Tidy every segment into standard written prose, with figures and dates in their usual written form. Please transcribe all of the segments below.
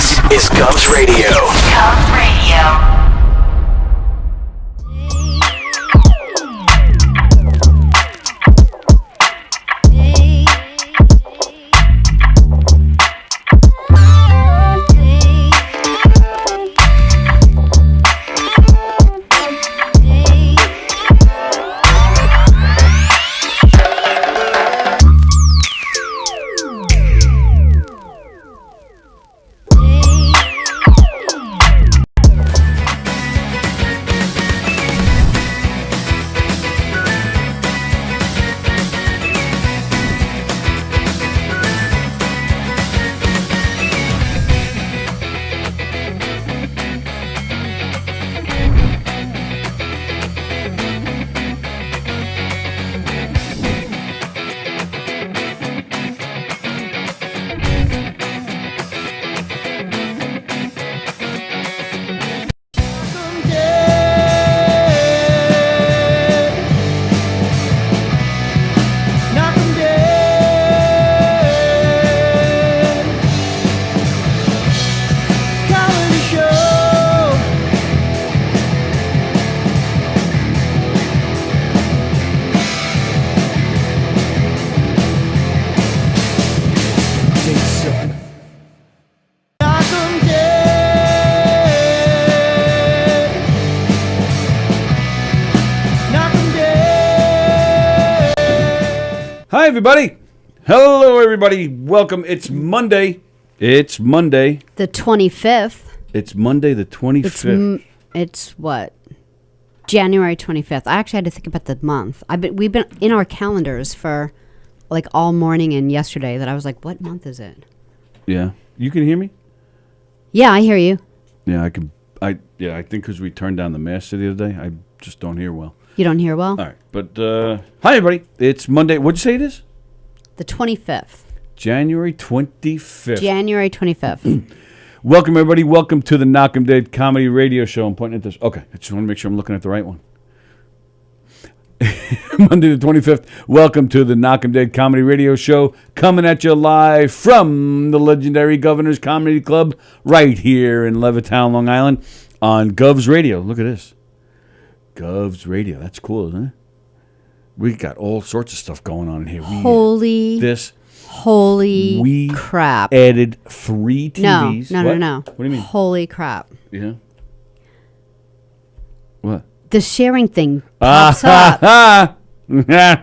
This is Gov's Radio. Gov's Radio. Hi, everybody. Hello, everybody. Welcome. It's Monday. It's Monday. The 25th. It's Monday the 25th. It's what? January 25th. I actually had to think about the month. We've been in our calendars for like all morning and yesterday that I was like, what month is it? Yeah. You can hear me? Yeah, I hear you. Yeah, I can. I think because we turned down the master the other day, I just don't hear well. You don't hear well? All right. But hi, everybody. It's Monday. What'd you say it is? The 25th. January 25th. January 25th. Welcome, everybody. Welcome to the Knockem Dead Comedy Radio Show. I'm pointing at this. Okay. I just want to make sure I'm looking at the right one. Monday the 25th. Welcome to the Knockem Dead Comedy Radio Show. Coming at you live from the legendary Governor's Comedy Club right here in Levittown, Long Island on Gov's Radio. Look at this. Gov's Radio. That's cool, isn't it? We got all sorts of stuff going on in here. Holy crap. Added 3 TVs. No. What do you mean? Holy crap. Yeah. What? The sharing thing pops up. My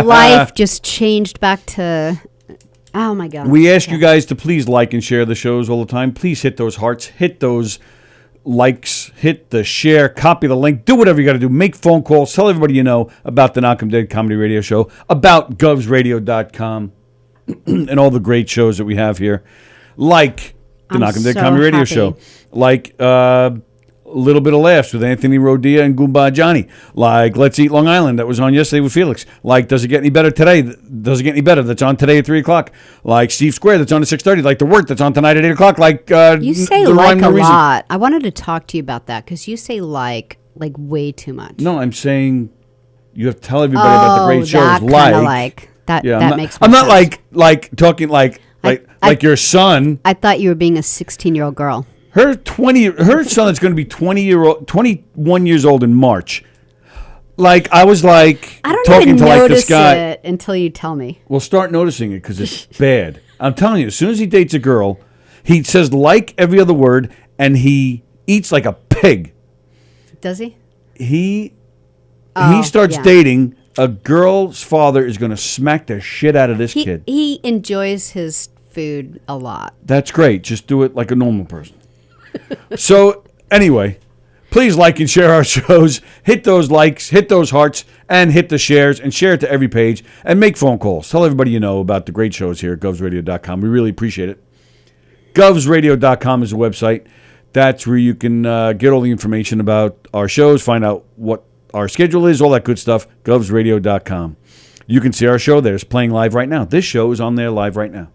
life just changed back to... Oh, my God. We ask you guys to please like and share the shows all the time. Please hit those hearts. Hit those likes, hit the share, copy the link, do whatever you got to do. Make phone calls, tell everybody you know about the Knockem Dead Comedy Radio Show, about govsradio.com, and all the great shows that we have here, like the Knockem Dead Comedy Radio Show, like A Little Bit of Laughs with Anthony Rodia and Goomba Johnny, like Let's Eat Long Island that was on yesterday with Felix, like Does It Get Any Better Today, Does It Get Any Better that's on today at 3 o'clock, like Steve Square that's on at 6:30, like The Work that's on tonight at 8 o'clock, like you say like a lot. I wanted to talk to you about that because you say like way too much. No, I'm saying you have to tell everybody about the great shows. That makes I'm sense. not like talking like your son. I thought you were being a 16-year-old girl. Her son is going to be 21 years old in March. Like I was like I don't talking even to like notice this guy it until you tell me. Well, start noticing it because it's bad. I'm telling you, as soon as he dates a girl, he says like every other word, and he eats like a pig. Does he? He starts dating a girl's father is going to smack the shit out of this kid. He enjoys his food a lot. That's great. Just do it like a normal person. So, anyway, please like and share our shows. Hit those likes, hit those hearts, and hit the shares, and share it to every page, and make phone calls. Tell everybody you know about the great shows here at govsradio.com. We really appreciate it. Govsradio.com is the website. That's where you can get all the information about our shows, find out what our schedule is, all that good stuff. Govsradio.com. You can see our show there. It's playing live right now. This show is on there live right now.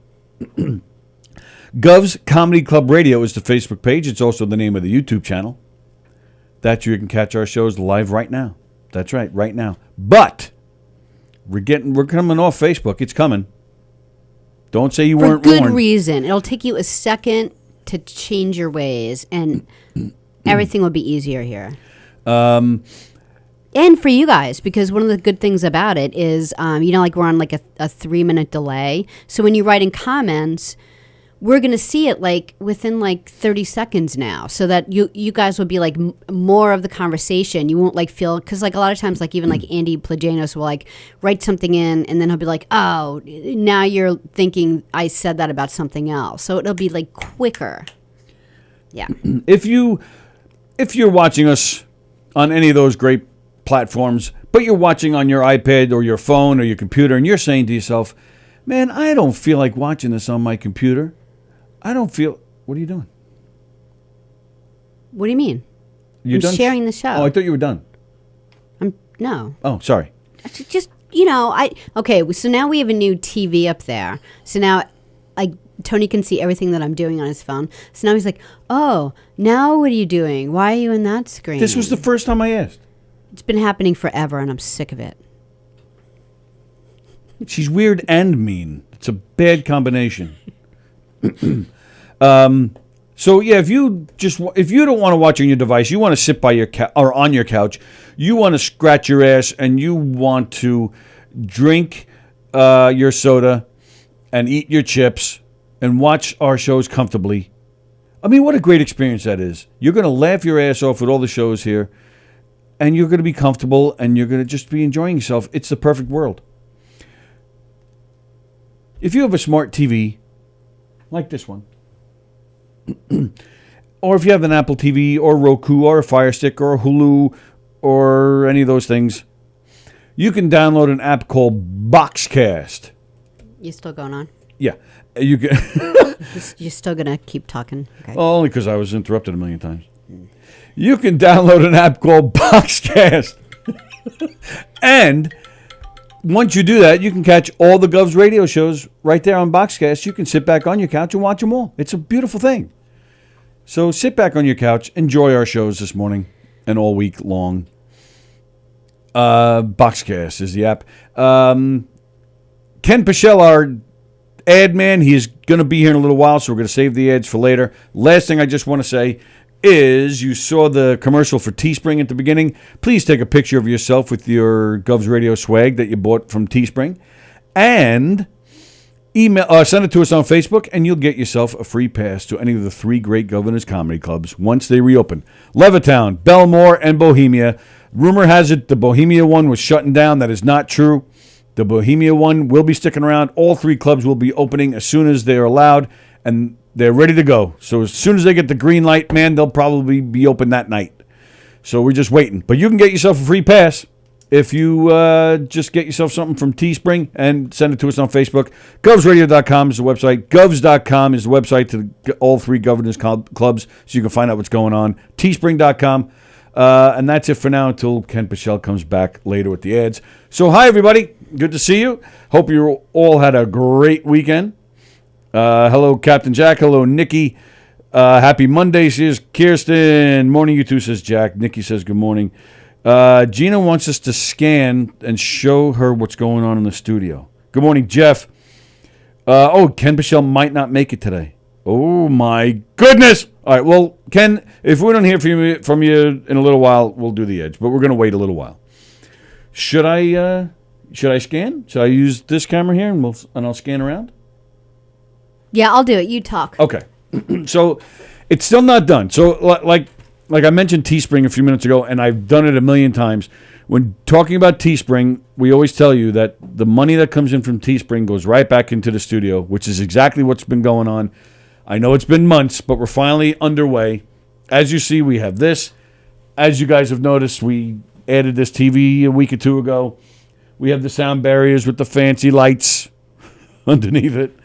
Gov's Comedy Club Radio is the Facebook page. It's also the name of the YouTube channel. That's where you can catch our shows live right now. That's right, right now. But we're coming off Facebook. It's coming. Don't say you For weren't good warned. reason. It'll take you a second to change your ways, and everything will be easier here. And for you guys, because one of the good things about it is, like we're on like a 3-minute delay. So when you write in comments, we're going to see it like within like 30 seconds now, so that you guys will be like more of the conversation. You won't like feel, because like a lot of times, like even like Andy Plajanos will like write something in, and then he'll be like, oh, now you're thinking I said that about something else. So it'll be like quicker. Yeah. If you're watching us on any of those great platforms, but you're watching on your iPad or your phone or your computer, and you're saying to yourself, man, I don't feel like watching this on my computer. I don't feel... What are you doing? What do you mean? You're I'm done sharing the show. Oh, I thought you were done. No. Oh, sorry. Just, okay, so now we have a new TV up there. So now, like, Tony can see everything that I'm doing on his phone. So now he's like, oh, now what are you doing? Why are you in that screen? This was the first time I asked. It's been happening forever, and I'm sick of it. She's weird and mean. It's a bad combination. So yeah, if you don't want to watch on your device, you want to sit by your or on your couch, you want to scratch your ass, and you want to drink your soda and eat your chips and watch our shows comfortably. I mean, what a great experience that is. You're going to laugh your ass off with all the shows here, and you're going to be comfortable, and you're going to just be enjoying yourself. It's the perfect world. If you have a smart TV, like this one, or if you have an Apple TV or Roku or a Fire Stick or a Hulu or any of those things, you can download an app called Boxcast. You still going on? Yeah, you can. You're still going to keep talking? Okay. Only because I was interrupted a million times. You can download an app called Boxcast. And once you do that, you can catch all the Gov's radio shows right there on Boxcast. You can sit back on your couch and watch them all. It's a beautiful thing. So sit back on your couch, enjoy our shows this morning and all week long. Boxcast is the app. Ken Pichelle, our ad man, he is going to be here in a little while, so we're going to save the ads for later. Last thing I just want to say is you saw the commercial for Teespring at the beginning. Please take a picture of yourself with your Gov's Radio swag that you bought from Teespring, and send it to us on Facebook, and you'll get yourself a free pass to any of the 3 great Governors comedy clubs once they reopen. Levittown, Belmore, and Bohemia. Rumor has it the Bohemia one was shutting down. That is not true. The Bohemia one will be sticking around. All 3 clubs will be opening as soon as they're allowed, and they're ready to go. So as soon as they get the green light, man, they'll probably be open that night. So we're just waiting. But you can get yourself a free pass if you just get yourself something from Teespring and send it to us on Facebook. Govsradio.com is the website. Govs.com is the website to all 3 Governors clubs, so you can find out what's going on. Teespring.com. And that's it for now until Ken Pichelle comes back later with the ads. So hi, everybody. Good to see you. Hope you all had a great weekend. Hello, Captain Jack. Hello, Nikki. Happy Monday, says Kirsten. Morning, you two, says Jack. Nikki says good morning. Gina wants us to scan and show her what's going on in the studio. Good morning, Jeff. Ken Pichelle might not make it today. Oh, my goodness. All right, well, Ken, if we don't hear from you in a little while, we'll do the edge, but we're going to wait a little while. Should I scan? Should I use this camera here and I'll scan around? Yeah, I'll do it. You talk. Okay. So it's still not done. So like I mentioned Teespring a few minutes ago, and I've done it a million times. When talking about Teespring, we always tell you that the money that comes in from Teespring goes right back into the studio, which is exactly what's been going on. I know it's been months, but we're finally underway. As you see, we have this. As you guys have noticed, we added this TV a week or 2 ago. We have the sound barriers with the fancy lights underneath it.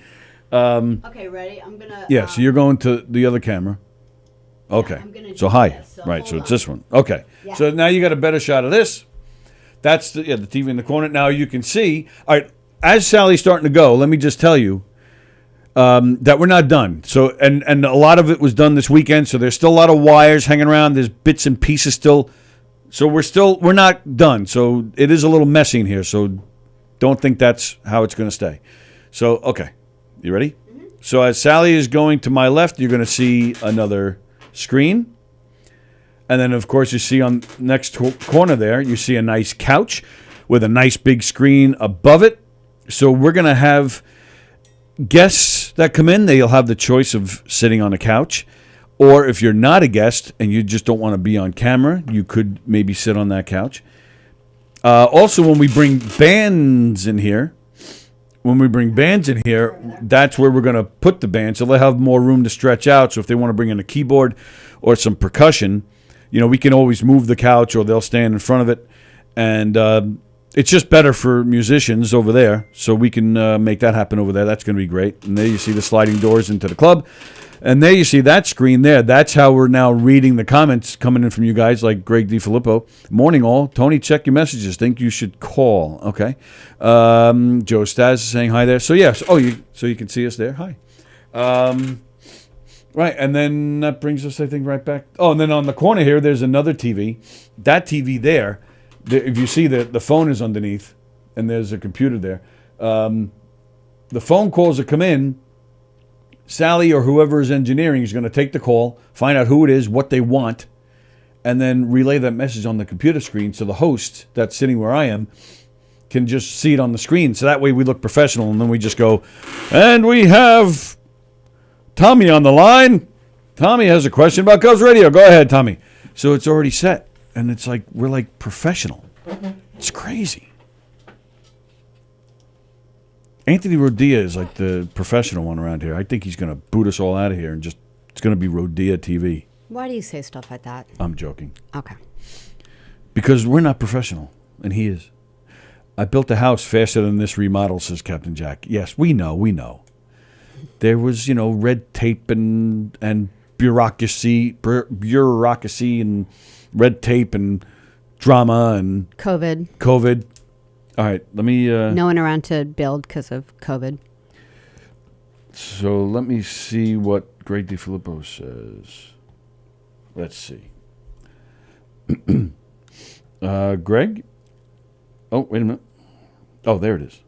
Okay, ready? I'm going to... Yeah, so you're going to the other camera. Okay. I'm gonna So do hi. this, so Right, so hold it's this one. Okay. Yeah. So now you got a better shot of this. That's the TV in the corner. Now you can see. All right, as Sally's starting to go, let me just tell you that we're not done. So and a lot of it was done this weekend, so there's still a lot of wires hanging around. There's bits and pieces still. So we're not done. So it is a little messy in here, so don't think that's how it's going to stay. So, okay. You ready? So as Sallie is going to my left, you're going to see another screen. And then, of course, you see on next corner there, you see a nice couch with a nice big screen above it. So we're going to have guests that come in. They'll have the choice of sitting on a couch. Or if you're not a guest and you just don't want to be on camera, you could maybe sit on that couch. Also, when we bring bands in here, that's where we're going to put the band. So they'll have more room to stretch out. So if they want to bring in a keyboard or some percussion, we can always move the couch or they'll stand in front of it. And it's just better for musicians over there. So we can make that happen over there. That's going to be great. And there you see the sliding doors into the club. And there you see that screen there. That's how we're now reading the comments coming in from you guys, like Greg DiFilippo. Morning, all. Tony, check your messages. Think you should call. Okay. Joe Staz is saying hi there. So, yes. Oh, so you can see us there. Hi. Right. And then that brings us, I think, right back. Oh, and then on the corner here, there's another TV. That TV there, if you see the phone is underneath, and there's a computer there. The phone calls that come in, Sallie or whoever is engineering is going to take the call, find out who it is, what they want, and then relay that message on the computer screen so the host that's sitting where I am can just see it on the screen. So that way we look professional, and then we just go, and we have Tommy on the line. Tommy has a question about Cubs Radio. Go ahead, Tommy. So it's already set, and it's like we're like professional. It's crazy. Anthony Rodia is like the professional one around here. I think he's going to boot us all out of here and it's going to be Rodia TV. Why do you say stuff like that? I'm joking. Okay. Because we're not professional, and he is. I built a house faster than this remodel, says Captain Jack. Yes, we know. There was, red tape and bureaucracy and red tape and drama and COVID. All right, let me... no one around to build because of COVID. So let me see what Greg DiFilippo says. Let's see. Greg? Oh, wait a minute. Oh, there it is.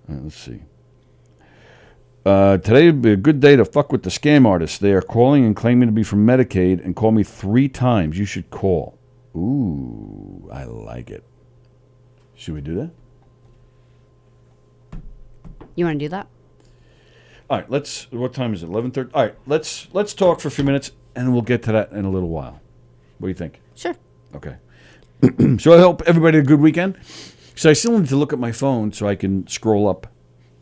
All right, let's see. Today would be a good day to fuck with the scam artists. They are calling and claiming to be from Medicaid and call me 3 times. You should call. Ooh, I like it. Should we do that? You want to do that? All right, what time is it? 11:30. All right, let's talk for a few minutes, and we'll get to that in a little while. What do you think? Sure. Okay. So I hope everybody had a good weekend. So I still need to look at my phone so I can scroll up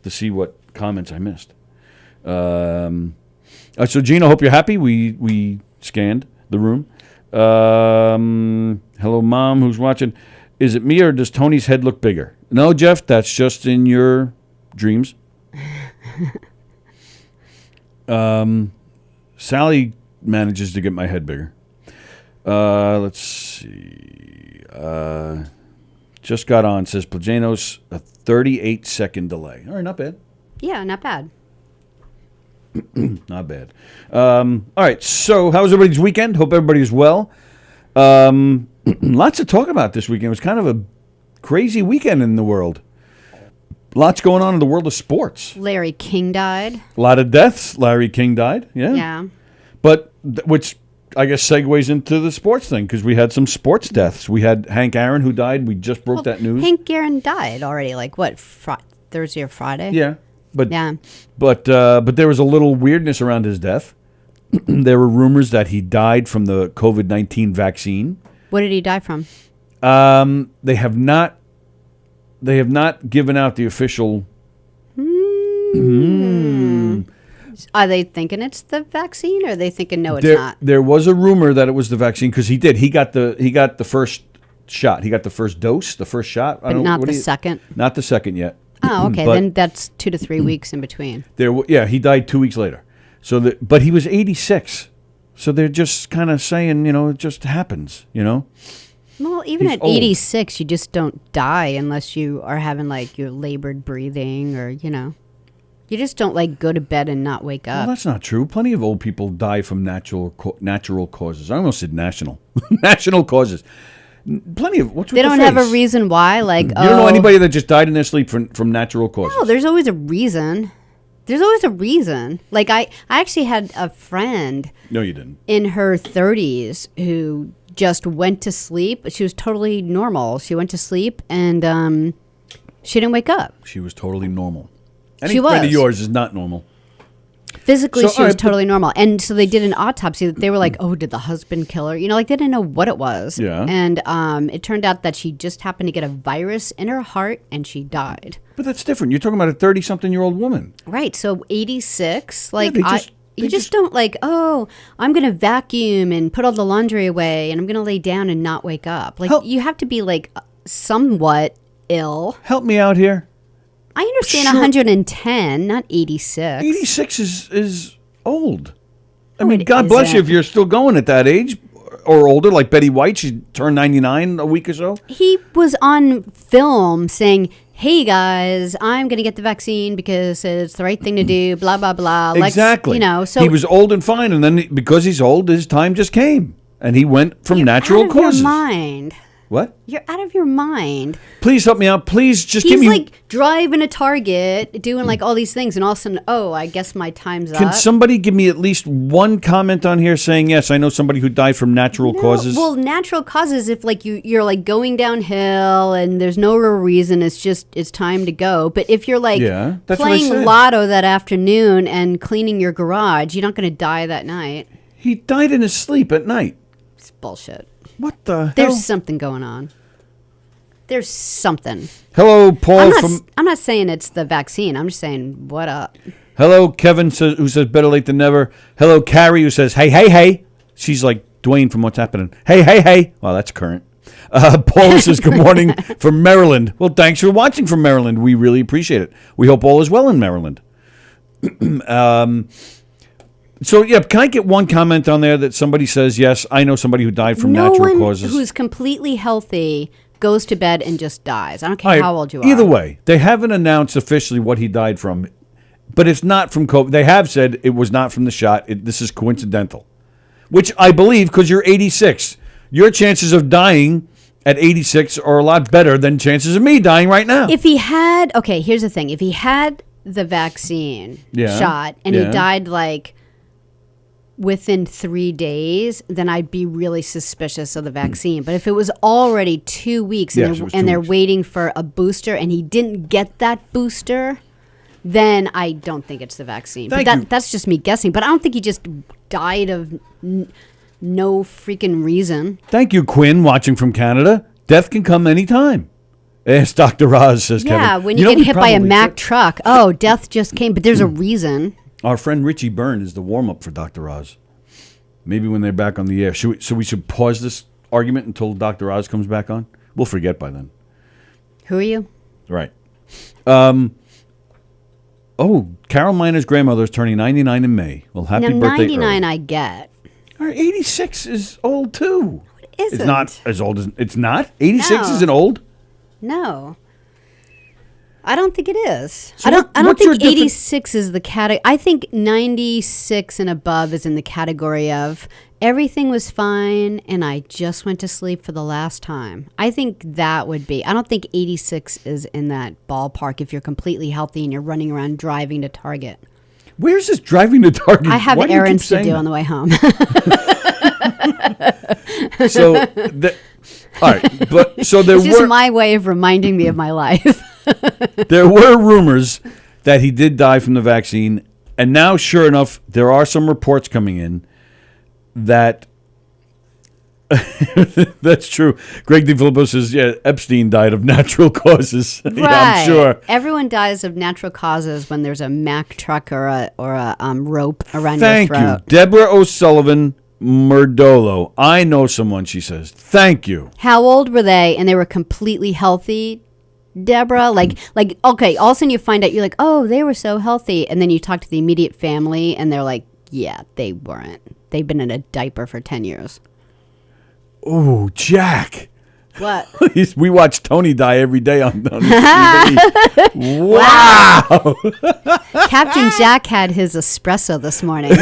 to see what comments I missed. So Gina, I hope you're happy. We scanned the room. Hello, Mom, who's watching. Is it me or does Tony's head look bigger? No, Jeff, that's just in your dreams. Sallie manages to get my head bigger. Let's see. Just got on, says Plajanos, a 38-second delay. All right, not bad. Yeah, not bad. Not bad. All right, so how was everybody's weekend? Hope everybody's well. Lots to talk about this weekend. It was kind of a crazy weekend in the world. Lots going on in the world of sports. Larry King died. A lot of deaths. Larry King died. Yeah. Yeah. But which I guess segues into the sports thing because we had some sports deaths. We had Hank Aaron who died. We just broke that news. Hank Aaron died already. Like what? Thursday or Friday? Yeah. But yeah. But there was a little weirdness around his death. There were rumors that he died from the COVID-19 vaccine. What did he die from? They have not given out the official. Are they thinking it's the vaccine, or are they thinking no, it's not? There was a rumor that it was the vaccine because he did. He got the first shot. He got the first dose, the first shot. But not the second. Not the second yet. Oh, okay. Then that's 2 to 3 weeks in between. He died 2 weeks later. But he was 86. So they're just kind of saying, it just happens, Well, even He's at old. 86, you just don't die unless you are having like your labored breathing or, you just don't like go to bed and not wake up. Well, that's not true. Plenty of old people die from natural causes. I almost said national. National causes. Plenty of, what's with They the don't face? have a reason why, like, You don't know anybody that just died in their sleep from natural causes? No, there's always a reason. There's always a reason. Like I actually had a friend No, you didn't. in her 30s who just went to sleep. She was totally normal. She went to sleep and she didn't wake up. She was totally normal. Any She friend of was. yours is not normal. Physically, So, she was alright, totally normal. And so they did an autopsy. They were like, oh, did the husband kill her? You know, like they didn't know what it was. Yeah. And it turned out that she just happened to get a virus in her heart and she died. But that's different. You're talking about a 30-something-year-old woman. Right. So 86, like they you just- just don't like, oh, I'm going to vacuum and put all the laundry away and I'm going to lay down and not wake up. Like you have to be like somewhat ill. Help me out here. I understand Sure. 110, not 86. 86 is old. I No, mean, it God bless you isn't. if you're still going at that age or older, like Betty White. She turned 99 a week or so. He was on film saying, hey guys, I'm going to get the vaccine because it's the right thing to do, blah, blah, blah. Exactly. You know, so he was old and fine, and then because he's old, his time just came, and he went from natural out of causes. your mind. What? You're out of your mind. Please help me out. Please just give He's me. like driving a Target, doing like all these things, and all of a sudden, oh, I guess my time's Can up. somebody give me at least one comment on here saying yes? I know somebody who died from natural causes. Well, natural causes, if like you're like going downhill and there's no real reason, it's time to go. But if you're like Yeah, that's what I playing said. lotto that afternoon and cleaning your garage, you're not going to die that night. He died in his sleep at night. It's bullshit. What the There's hell? something going on. There's something. Hello, Paul I'm not saying it's the vaccine. I'm just saying, what up? Hello, Kevin who says better late than never. Hello, Carrie who says hey, hey, hey. She's like Dwayne from What's Happening. Hey, hey, hey. Well, that's current. Paul says good morning from Maryland. Well, thanks for watching from Maryland. We really appreciate it. We hope all is well in Maryland. So, yeah, can I get one comment on there that somebody says, yes, I know somebody who died from No natural one causes? who's completely healthy goes to bed and just dies. I don't care All right, how old you are. Either way, they haven't announced officially what he died from, but it's not from COVID. They have said it was not from the shot. This is coincidental, which I believe because you're 86. Your chances of dying at 86 are a lot better than chances of me dying right now. If he had, okay, here's the thing. If he had the vaccine shot and he died like within 3 days, then I'd be really suspicious of the vaccine. But if it was already 2 weeks and, Yes, it was and 2 they're weeks. waiting for a booster and he didn't get that booster, then I don't think it's the vaccine. Thank but you. that's just me guessing. But I don't think he just died of no freaking reason. Thank you, Quinn, watching from Canada. Death can come anytime. Ask Dr. Oz, says Kevin. Yeah, when you know, get we hit by a probably Mack should- truck, oh, death just came. But there's a reason. Our friend Richie Byrne is the warm-up for Dr. Oz. Maybe when they're back on the air. So we should pause this argument until Dr. Oz comes back on? We'll forget by then. Who are you? Right. Carol Miner's grandmother is turning 99 in May. Well, happy Now, birthday 99 early. I get. All right, 86 is old, too. Isn't. It's not as old as... It's not? 86 No. isn't old? No. I don't think it is. So I don't what's your think 86 is the category. I think 96 and above is in the category of everything was fine and I just went to sleep for the last time. I think that would be. I don't think 86 is in that ballpark if you're completely healthy and you're running around driving to Target. Where's this driving to Target? I have Why do you keep errands to saying do that? on the way home. So, all right, but so there It's just were my way of reminding me of my life. there were rumors that he did die from the vaccine, and now, sure enough, there are some reports coming in that that's true. Greg DeFilippo says, "Yeah, Epstein died of natural causes." Right. Yeah, I'm sure. Everyone dies of natural causes when there's a Mack truck or a rope around Thank your you, throat. Deborah O'Sullivan Murdolo. I know someone. She says, "Thank you." How old were they? And they were completely healthy, Deborah? Like, okay, all of a sudden you find out, you're like, oh, they were so healthy. And then you talk to the immediate family and they're like, yeah, they weren't. They've been in a diaper for 10 years. Oh, Jack. What? We watch Tony die every day on TV. Wow. Captain Jack had his espresso this morning.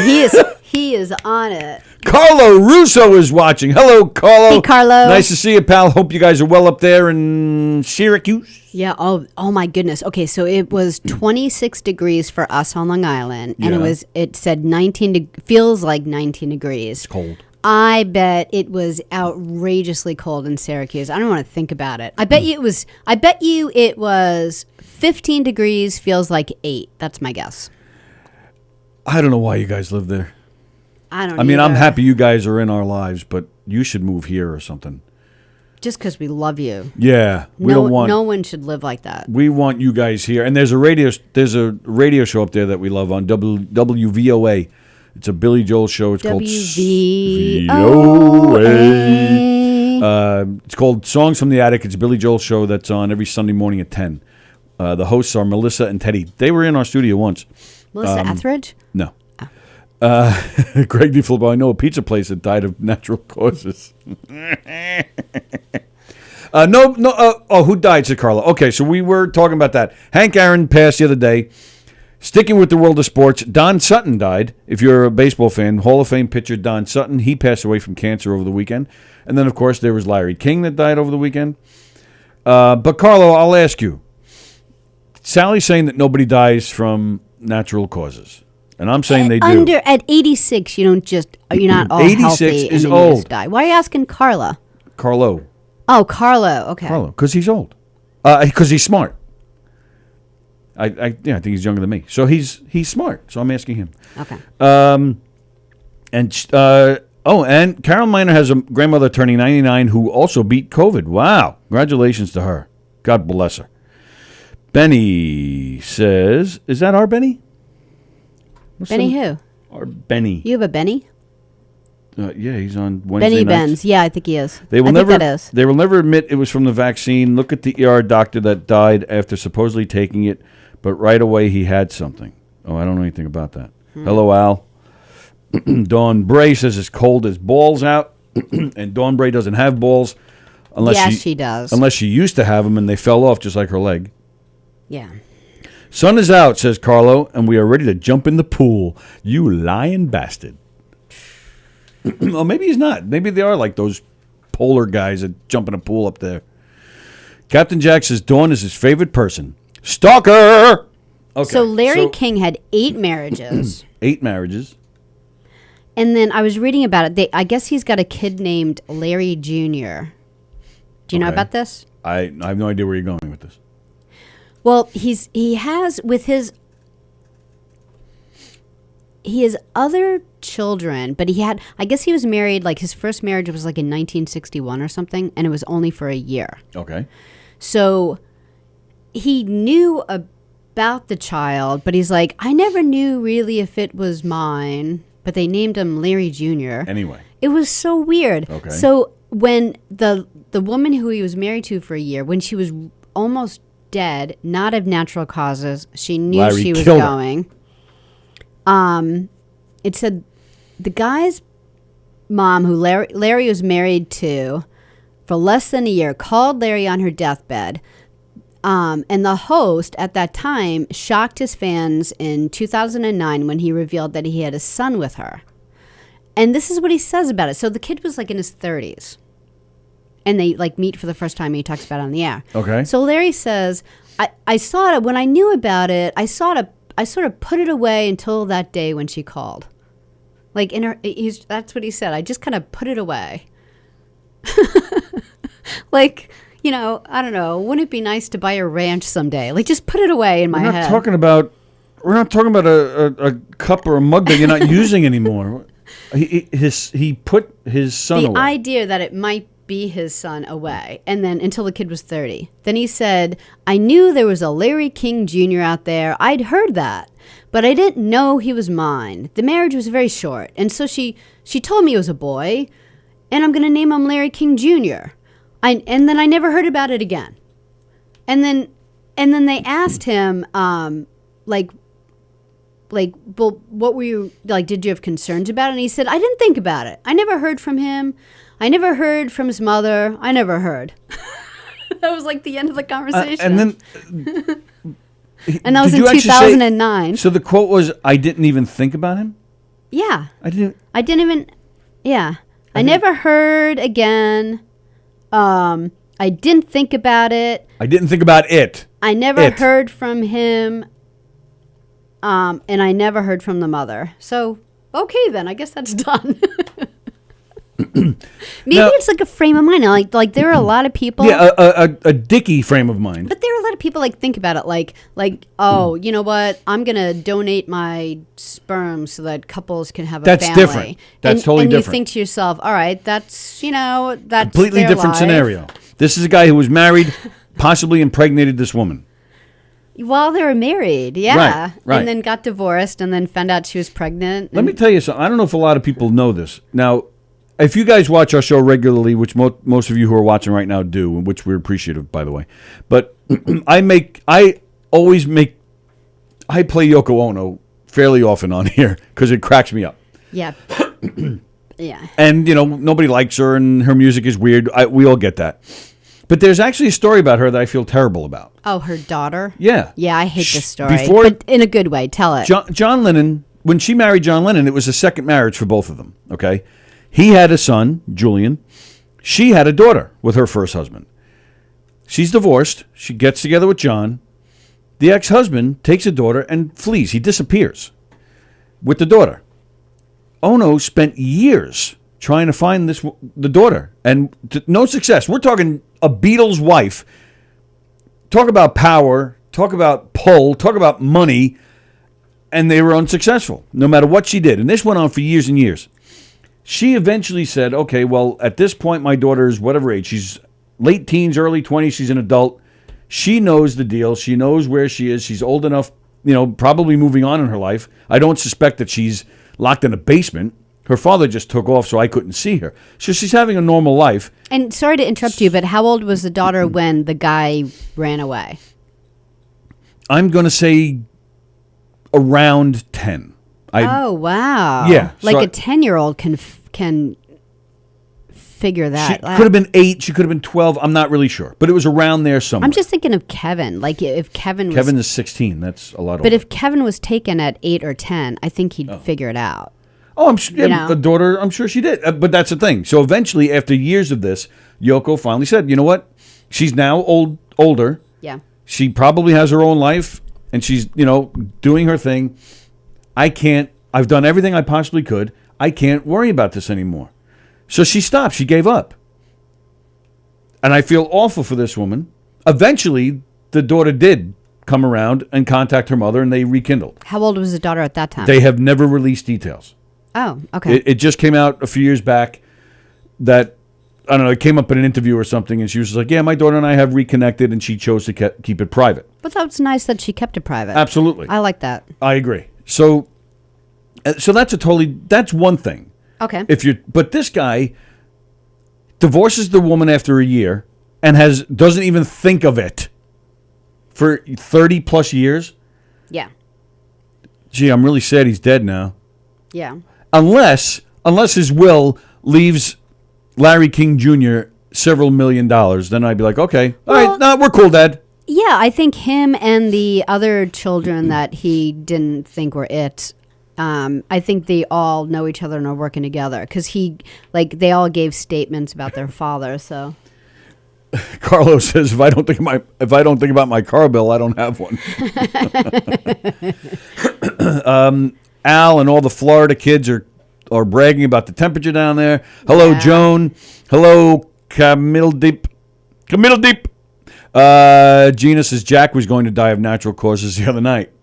He is on it. Carlo Russo is watching. Hello, Carlo. Hey, Carlo. Nice to see you, pal. Hope you guys are well up there in Syracuse. Yeah. Oh my goodness. Okay, so it was 26 degrees for us on Long Island, and Yeah. it said 19. Feels like 19 degrees. It's cold. I bet it was outrageously cold in Syracuse. I don't want to think about it. I bet you it was 15 degrees. Feels like 8. That's my guess. I don't know why you guys live there. I don't. I mean, I'm either. happy you guys are in our lives, but you should move here or something. Just because we love you. Yeah, we don't want. No one should live like that. We want you guys here, and there's a radio show up there that we love on WVOA. It's a Billy Joel show. It's called WVOA. It's called Songs from the Attic. It's a Billy Joel show that's on every Sunday morning at 10. The hosts are Melissa and Teddy. They were in our studio once. Melissa Etheridge? No. Greg DeFilippo, I know a pizza place that died of natural causes. Who died, said Carla. Okay, so we were talking about that. Hank Aaron passed the other day. Sticking with the world of sports, Don Sutton died. If you're a baseball fan, Hall of Fame pitcher Don Sutton, he passed away from cancer over the weekend. And then, of course, there was Larry King that died over the weekend. But, Carlo, I'll ask you. Sally's saying that nobody dies from natural causes. And I'm saying they do. At 86, you're not all 86 healthy is and then you old. just die. Why are you asking Carla? Carlo. Oh, Carlo. Okay. Carlo, because he's old. Because he's smart. I think he's younger than me. So he's smart. So I'm asking him. Okay. And Carol Miner has a grandmother turning 99 who also beat COVID. Wow. Congratulations to her. God bless her. Benny says, is that our Benny? Benny who? Our Benny. You have a Benny? Yeah, he's on Wednesday Benny nights. Benz. Yeah, I think he is. They will I never. think that is. They will never admit it was from the vaccine. Look at the ER doctor that died after supposedly taking it, but right away he had something. Oh, I don't know anything about that. Hello, Al. Dawn Bray says it's cold as balls out, and Dawn Bray doesn't have balls unless she does. Unless she used to have them and they fell off just like her leg. Yeah. Sun is out, says Carlo, and we are ready to jump in the pool. You lying bastard. Well, maybe he's not. Maybe they are like those polar guys that jump in a pool up there. Captain Jack says Dawn is his favorite person. Stalker! Okay, So Larry King had 8 marriages. 8 marriages. And then I was reading about it. I guess he's got a kid named Larry Jr. Do you know Okay. about this? I have no idea where you're going with this. Well, he has other children, but I guess he was married, like his first marriage was like in 1961 or something, and it was only for a year. Okay. So he knew about the child, but he's like, I never knew really if it was mine, but they named him Larry Jr. Anyway. It was so weird. Okay. So when the woman who he was married to for a year, when she was almost dead, not of natural causes, she knew Larry she was killed her. going. It said the guy's mom, who Larry was married to for less than a year, called Larry on her deathbed. And the host at that time shocked his fans in 2009 when he revealed that he had a son with her. And this is what he says about it. So the kid was like in his 30s. And they like meet for the first time and he talks about it on the air. Okay. So Larry says, I saw it when I knew about it. I sort of put it away until that day when she called. Like that's what he said. I just kind of put it away. Like, I don't know. Wouldn't it be nice to buy a ranch someday? Like, just put it away in my head. We're not talking about a cup or a mug that you're not using anymore. He put his son away. The idea that it might be his son away, and then until the kid was 30. Then he said, I knew there was a Larry King Jr. out there. I'd heard that, but I didn't know he was mine. The marriage was very short, and so she told me it was a boy, and I'm going to name him Larry King Jr. And then I never heard about it again. And then they asked him, well, what were you, like, did you have concerns about it? And he said, I didn't think about it. I never heard from him. I never heard from his mother. I never heard. That was like the end of the conversation. And then... and that was in Did you actually 2009. So the quote was, I didn't even think about him? Yeah. I didn't even, yeah. I never heard again. I didn't think about it. I didn't think about it. I never heard from him. And I never heard from the mother. So, okay then. I guess that's done. Maybe it's like a frame of mind. Like there are a lot of people. Yeah, a dicky frame of mind. But there are a lot of people like think about it like oh, you know what? I'm gonna donate my sperm so that couples can have a family. That's different. That's totally and different. You think to yourself, all right, that's that's completely their different life. scenario. This is a guy who was married, possibly impregnated this woman. While they were married, yeah. Right. And then got divorced and then found out she was pregnant. Let me tell you something. I don't know if a lot of people know this. Now, if you guys watch our show regularly, which most of you who are watching right now do, which we're appreciative, by the way, but I play Yoko Ono fairly often on here because it cracks me up. Yeah. Yeah. And, nobody likes her and her music is weird. We all get that. But there's actually a story about her that I feel terrible about. Oh, her daughter? Yeah. Yeah, I hate this story. Before, but in a good way. Tell it. John Lennon, when she married John Lennon, it was a second marriage for both of them, okay? He had a son, Julian. She had a daughter with her first husband. She's divorced. She gets together with John. The ex-husband takes a daughter and flees. He disappears with the daughter. Ono spent years trying to find the daughter, and no success. We're talking a Beatles wife. Talk about power, talk about pull, talk about money, and they were unsuccessful, no matter what she did. And this went on for years and years. She eventually said, okay, well, at this point, my daughter is whatever age. She's late teens, early 20s. She's an adult. She knows the deal. She knows where she is. She's old enough, probably moving on in her life. I don't suspect that she's locked in a basement. Her father just took off, so I couldn't see her. So she's having a normal life. And sorry to interrupt you, but how old was the daughter when the guy ran away? I'm going to say around 10. Oh, wow. Yeah. Like a 10-year-old can figure that. She could have been 8. She could have been 12. I'm not really sure. But it was around there somewhere. I'm just thinking of Kevin. Like if Kevin is 16. That's a lot older. But if Kevin was taken at 8 or 10, I think he'd figure it out. Oh, I'm sure. A daughter, I'm sure she did. But that's the thing. So eventually, after years of this, Yoko finally said, you know what? She's now older. Yeah. She probably has her own life, and she's, doing her thing. I've done everything I possibly could. I can't worry about this anymore. So she stopped. She gave up. And I feel awful for this woman. Eventually, the daughter did come around and contact her mother, and they rekindled. How old was the daughter at that time? They have never released details. Oh, okay. It just came out a few years back that, I don't know, it came up in an interview or something, and she was like, yeah, my daughter and I have reconnected, and she chose to keep it private. But that's nice that she kept it private. Absolutely. I like that. I agree. So that's one thing. Okay. But this guy divorces the woman after a year and doesn't even think of it for 30 plus years. Yeah. Gee, I'm really sad he's dead now. Yeah. Unless his will leaves Larry King Jr. several $1 million, then I'd be like, okay, all right, no, we're cool, Dad. Yeah, I think him and the other children that he didn't think were it, I think they all know each other and are working together because they all gave statements about their father. So Carlos says, if I don't think about my car bill, I don't have one. Al and all the Florida kids are bragging about the temperature down there. Hello, yeah. Joan. Hello, Camille Deep. Gina says Jack was going to die of natural causes the other night.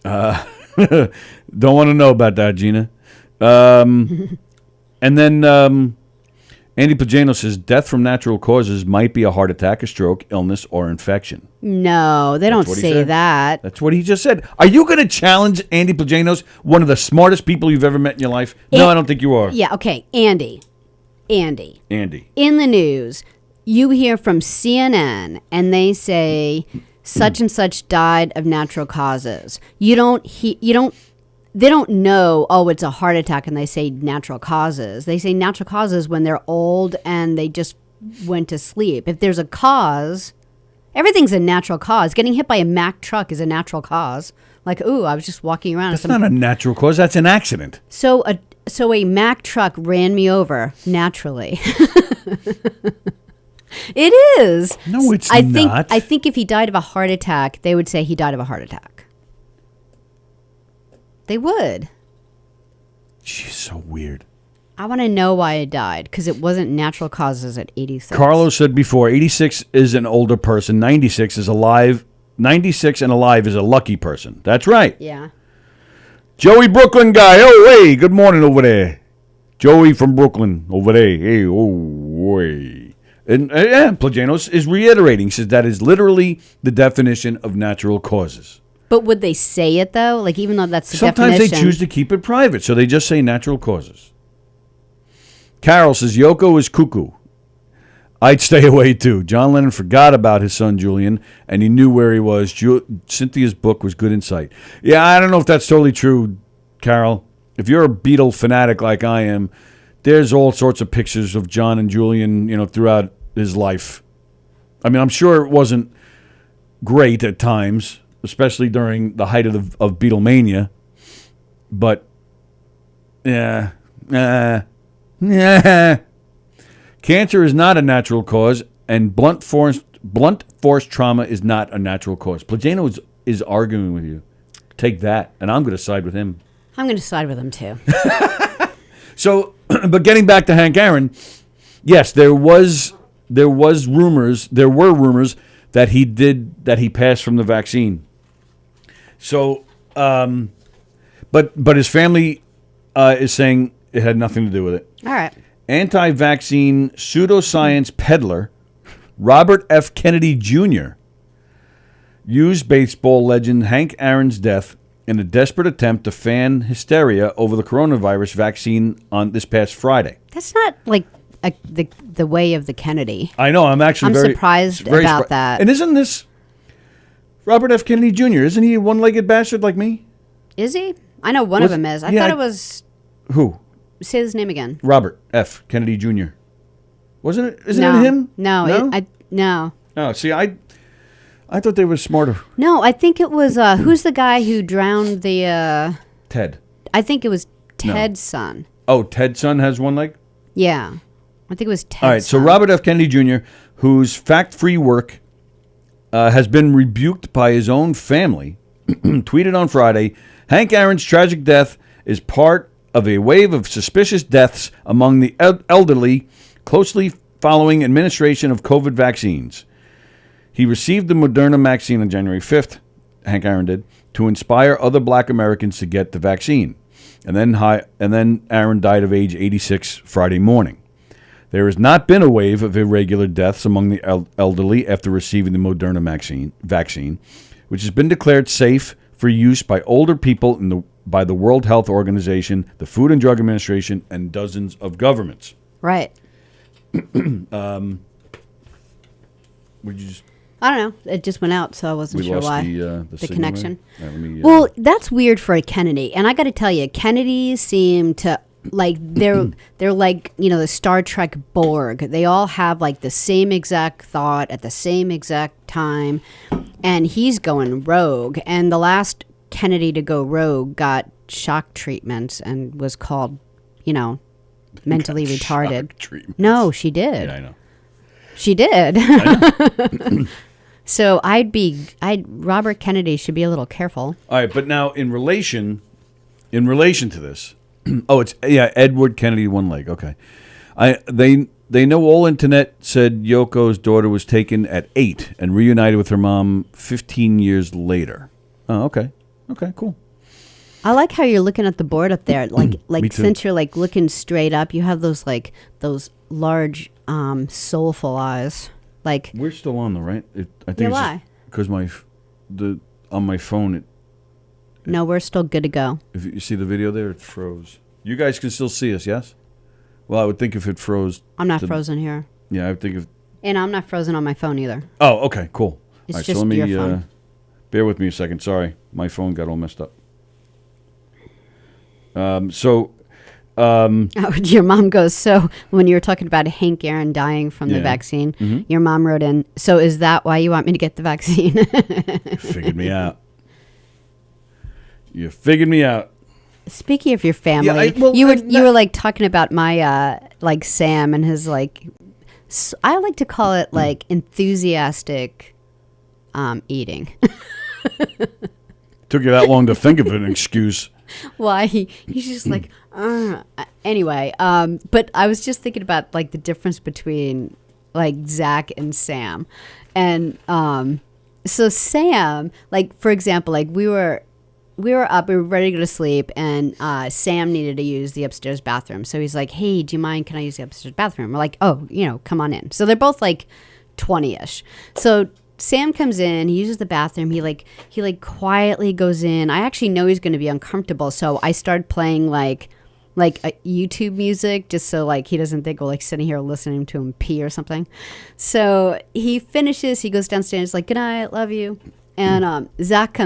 Don't want to know about that, Gina. And then Andy Pagano says death from natural causes might be a heart attack, a stroke, illness, or infection. No, they don't say that. That's what he just said. Are you going to challenge Andy Pagano's one of the smartest people you've ever met in your life? No, I don't think you are. Yeah, okay. Andy. In the news, you hear from CNN, and they say such and such died of natural causes. They don't know, oh, it's a heart attack, and they say natural causes. They say natural causes when they're old and they just went to sleep. If there's a cause, everything's a natural cause. Getting hit by a Mack truck is a natural cause. Like, ooh, I was just walking around. That's not a natural cause. That's an accident. So a Mack truck ran me over naturally. It is. No, it's I not. think if he died of a heart attack, they would say he died of a heart attack. They would. She's so weird. I want to know why he died, because it wasn't natural causes at 86. Carlos said before, 86 is an older person. 96 is alive. 96 and alive is a lucky person. That's right. Yeah. Joey Brooklyn guy. Oh, hey, good morning over there. Joey from Brooklyn over there. Hey, oh, hey. And Plagianos is reiterating, says that is literally the definition of natural causes. But would they say it, though? Like, even though that's the Sometimes definition. they choose to keep it private, so they just say natural causes. Carol says, Yoko is cuckoo. I'd stay away, too. John Lennon forgot about his son, Julian, and he knew where he was. Cynthia's book was good insight. Yeah, I don't know if that's totally true, Carol. If you're a Beatle fanatic like I am, there's all sorts of pictures of John and Julian, throughout his life. I mean, I'm sure it wasn't great at times, especially during the height of Beatlemania. But, yeah. Cancer is not a natural cause, and blunt force trauma is not a natural cause. Plagano is arguing with you. Take that, and I'm going to side with him. I'm going to side with him, too. So, but getting back to Hank Aaron, yes, there were rumors that he passed from the vaccine. So, but his family is saying it had nothing to do with it. All right. Anti-vaccine pseudoscience peddler Robert F. Kennedy Jr. used baseball legend Hank Aaron's death in a desperate attempt to fan hysteria over the coronavirus vaccine on this past Friday. That's not like the way of the Kennedy. I know. I'm surprised about that. And isn't this Robert F. Kennedy Jr.? Isn't he a one-legged bastard like me? Is he? I know one of them is. I thought it was. Who? Say his name again. Robert F. Kennedy Jr. Wasn't it? Isn't it him? No. No. Oh, see, I thought they were smarter. No, I think it was. Who's the guy who drowned the? Ted. I think it was Ted's son. Oh, Ted's son has one leg? Yeah. I think it was Ted's son. All right, so Robert F. Kennedy Jr., whose fact-free work has been rebuked by his own family, tweeted on Friday, Hank Aaron's tragic death is part of a wave of suspicious deaths among the elderly closely following administration of COVID vaccines. He received the Moderna vaccine on January 5th, Hank Aaron did, to inspire other black Americans to get the vaccine. And then Aaron died of age 86 Friday morning. There has not been a wave of irregular deaths among the elderly after receiving the Moderna vaccine, which has been declared safe for use by older people by the World Health Organization, the Food and Drug Administration, and dozens of governments. Right. Would you just... I don't know. It just went out, so I wasn't sure why. The connection. Right, well, that's weird for a Kennedy, and I got to tell you, Kennedys seem to like they're like the Star Trek Borg. They all have like the same exact thought at the same exact time, and he's going rogue. And the last Kennedy to go rogue got shock treatments and was called, mentally retarded. No, she did. Yeah, I know. She did. So Robert Kennedy should be a little careful. All right, but now in relation to this, Edward Kennedy, one leg. Okay, they know all internet said Yoko's daughter was taken at 8 and reunited with her mom 15 years later. Oh, okay, cool. I like how you're looking at the board up there, like Me too. since you're like looking straight up, you have those large soulful eyes. Like We're still on though, right? I think yeah, it's why? Because on my phone No, we're still good to go. if you see the video there, it froze. You guys can still see us, yes? Well, I would think if it froze. I'm not frozen here. Yeah, I would think if. And I'm not frozen on my phone either. Oh, okay, cool. It's All right, just so let me your phone. bear with me a second. Sorry, my phone got all messed up. Your mom goes, so when you were talking about Hank Aaron dying from the vaccine, your mom wrote in, so is that why you want me to get the vaccine? Figured me out. You figured me out. Speaking of your family, Yeah, you were like talking about my like Sam and his like I like to call it like enthusiastic eating. Took you that long to think of an excuse. Why he's just like anyway. But I was just thinking about like the difference between like Zach and Sam, and so Sam, like for example, like we were up, we were ready to go to sleep, and Sam needed to use the upstairs bathroom. So he's like, "Hey, do you mind? Can I use the upstairs bathroom?" We're like, "Oh, come on in." So they're both like 20-ish. So Sam comes in, he uses the bathroom, he quietly goes in. I actually know he's going to be uncomfortable, so I started playing like a YouTube music just so like he doesn't think we're like sitting here listening to him pee or something. So he finishes, he goes downstairs like, "Good night, love you." And Zach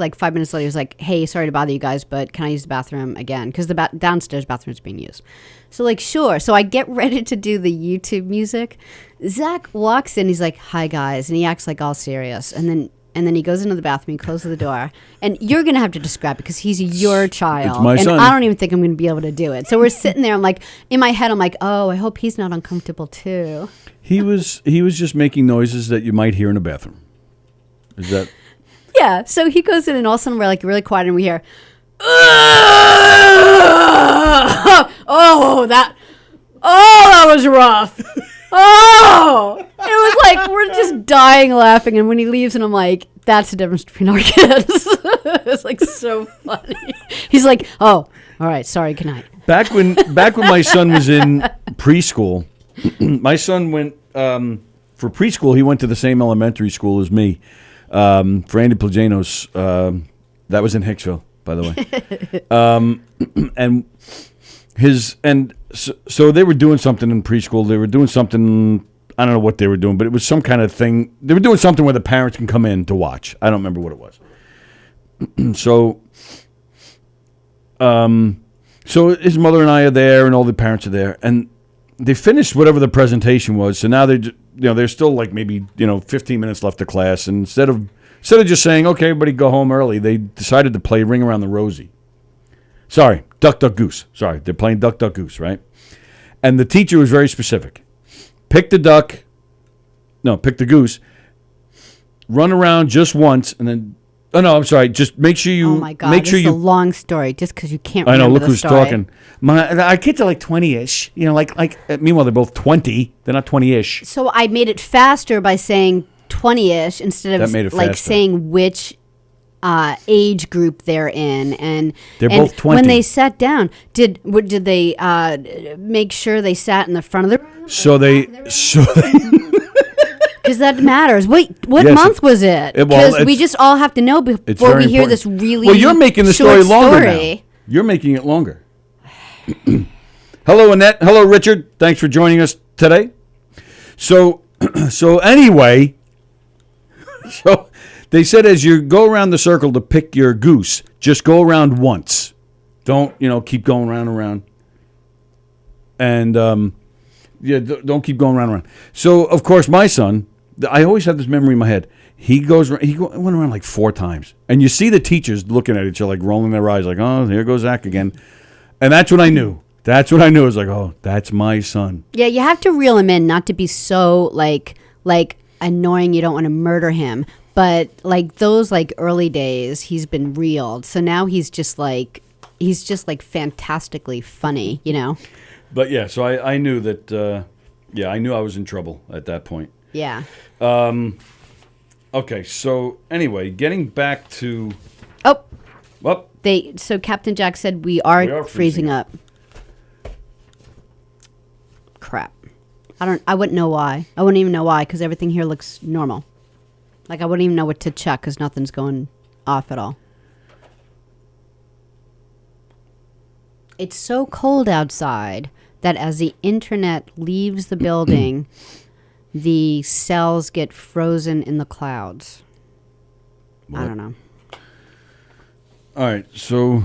like 5 minutes later, he's like, "Hey, sorry to bother you guys, but can I use the bathroom again?" Because the downstairs bathroom is being used. So like, sure. So I get ready to do the YouTube music. Zach walks in, he's like, "Hi guys," and he acts like all serious. And then he goes into the bathroom, he closes the door. And you're going to have to describe it because he's your child. It's my son. And I don't even think I'm going to be able to do it. So we're sitting there, I'm like, in my head, I'm like, oh, I hope he's not uncomfortable too. He was just making noises that you might hear in a bathroom. Is that? Yeah. So he goes in, and all of a sudden we're like really quiet, and we hear, that was rough. It was like we're just dying laughing, and when he leaves, and I'm like, that's the difference between our kids. It's like so funny. He's like, "Oh, all right, sorry, good night." Back when my son was in preschool, my son went for preschool. He went to the same elementary school as me. For Andy Plagenos, that was in Hicksville, by the way. So they were doing something in preschool. They were doing something, I don't know what they were doing, but it was some kind of thing. They were doing something where the parents can come in to watch. I don't remember what it was. So his mother and I are there, and all the parents are there, and they finished whatever the presentation was. So now there's still like maybe 15 minutes left of class, and instead of just saying, "Okay, everybody go home early," they decided to play Ring Around the Rosie. Sorry, Duck, Duck, Goose. Sorry, they're playing Duck, Duck, Goose, right? And the teacher was very specific. Pick the goose, run around just once, and then, just make sure you... Oh my God, this is a long story, just because you can't remember I know, look the who's story. talking. Our kids are like 20-ish, meanwhile they're both 20. They're not 20-ish. So I made it faster by saying 20-ish instead of That made it like faster. saying which age group they're in, and They're both 20. When they sat down, did they make sure they sat in the front of the room? So they Because that matters. Wait, what Yes, month was it? Because we just all have to know it's before very we hear important. this really Well, you're making the short story longer story. now. You're making it longer. Hello, Annette. Hello, Richard. Thanks for joining us today. So anyway, so they said as you go around the circle to pick your goose, just go around once. Don't, keep going round and round. And, don't keep going round and round. So, of course, my son, I always have this memory in my head. He went around like 4 times. And you see the teachers looking at each other, like rolling their eyes, like, "Oh, here goes Zach again." And that's what I knew. I was like, "Oh, that's my son." Yeah, you have to reel him in, not to be so like annoying. You don't want to murder him, but like those like early days, he's been reeled. So now he's just like fantastically funny, But yeah, so I knew that. I knew I was in trouble at that point. Yeah. Okay, so anyway, getting back to. Oh. Well, So Captain Jack said we are freezing up. Crap. I wouldn't know why. I wouldn't even know why, because everything here looks normal. Like I wouldn't even know what to check, because nothing's going off at all. It's so cold outside that as the internet leaves the building, the cells get frozen in the clouds. I don't know. all right, so.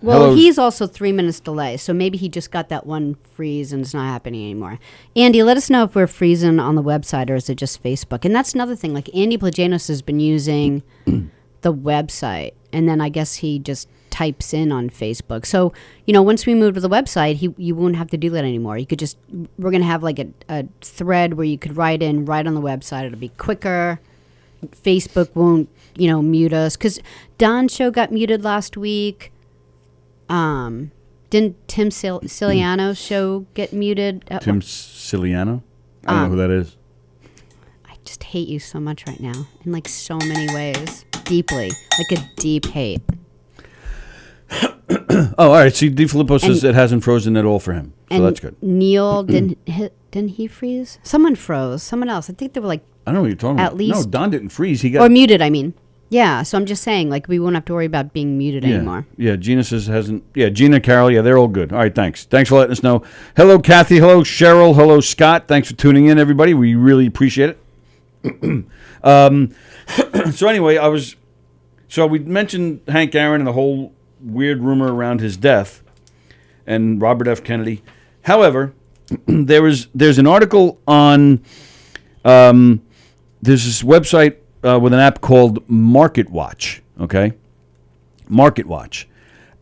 Well, Hello. he's also 3 minutes delay, so maybe he just got that one freeze and it's not happening anymore. Andy, let us know if we're freezing on the website or is it just Facebook? And that's another thing. Like Andy Plagenos has been using the website, and then I guess he just types in on Facebook. So, once we move to the website, you won't have to do that anymore. You could just, we're going to have like a thread where you could write in right on the website. It'll be quicker. Facebook won't, mute us. Because Don's show got muted last week. Didn't Tim Siliano's show get muted? Tim Siliano? I don't know who that is. I just hate you so much right now in like so many ways. Deeply. Like a deep hate. Oh, all right. See, DiFilippo says it hasn't frozen at all for him. So that's good. Neil, didn't he freeze? Someone froze. Someone else. I think they were like... I don't know what you're talking about. At least... No, Don didn't freeze. He got... Or muted, I mean. Yeah, so I'm just saying, like, we won't have to worry about being muted anymore. Yeah, Gina says hasn't... Yeah, Gina, Carol, yeah, they're all good. All right, thanks. Thanks for letting us know. Hello, Kathy. Hello, Cheryl. Hello, Scott. Thanks for tuning in, everybody. We really appreciate it. So anyway, So we mentioned Hank Aaron and the whole weird rumor around his death and Robert F. Kennedy. However, there's an article on... there's this website with an app called Market Watch, okay? Market Watch.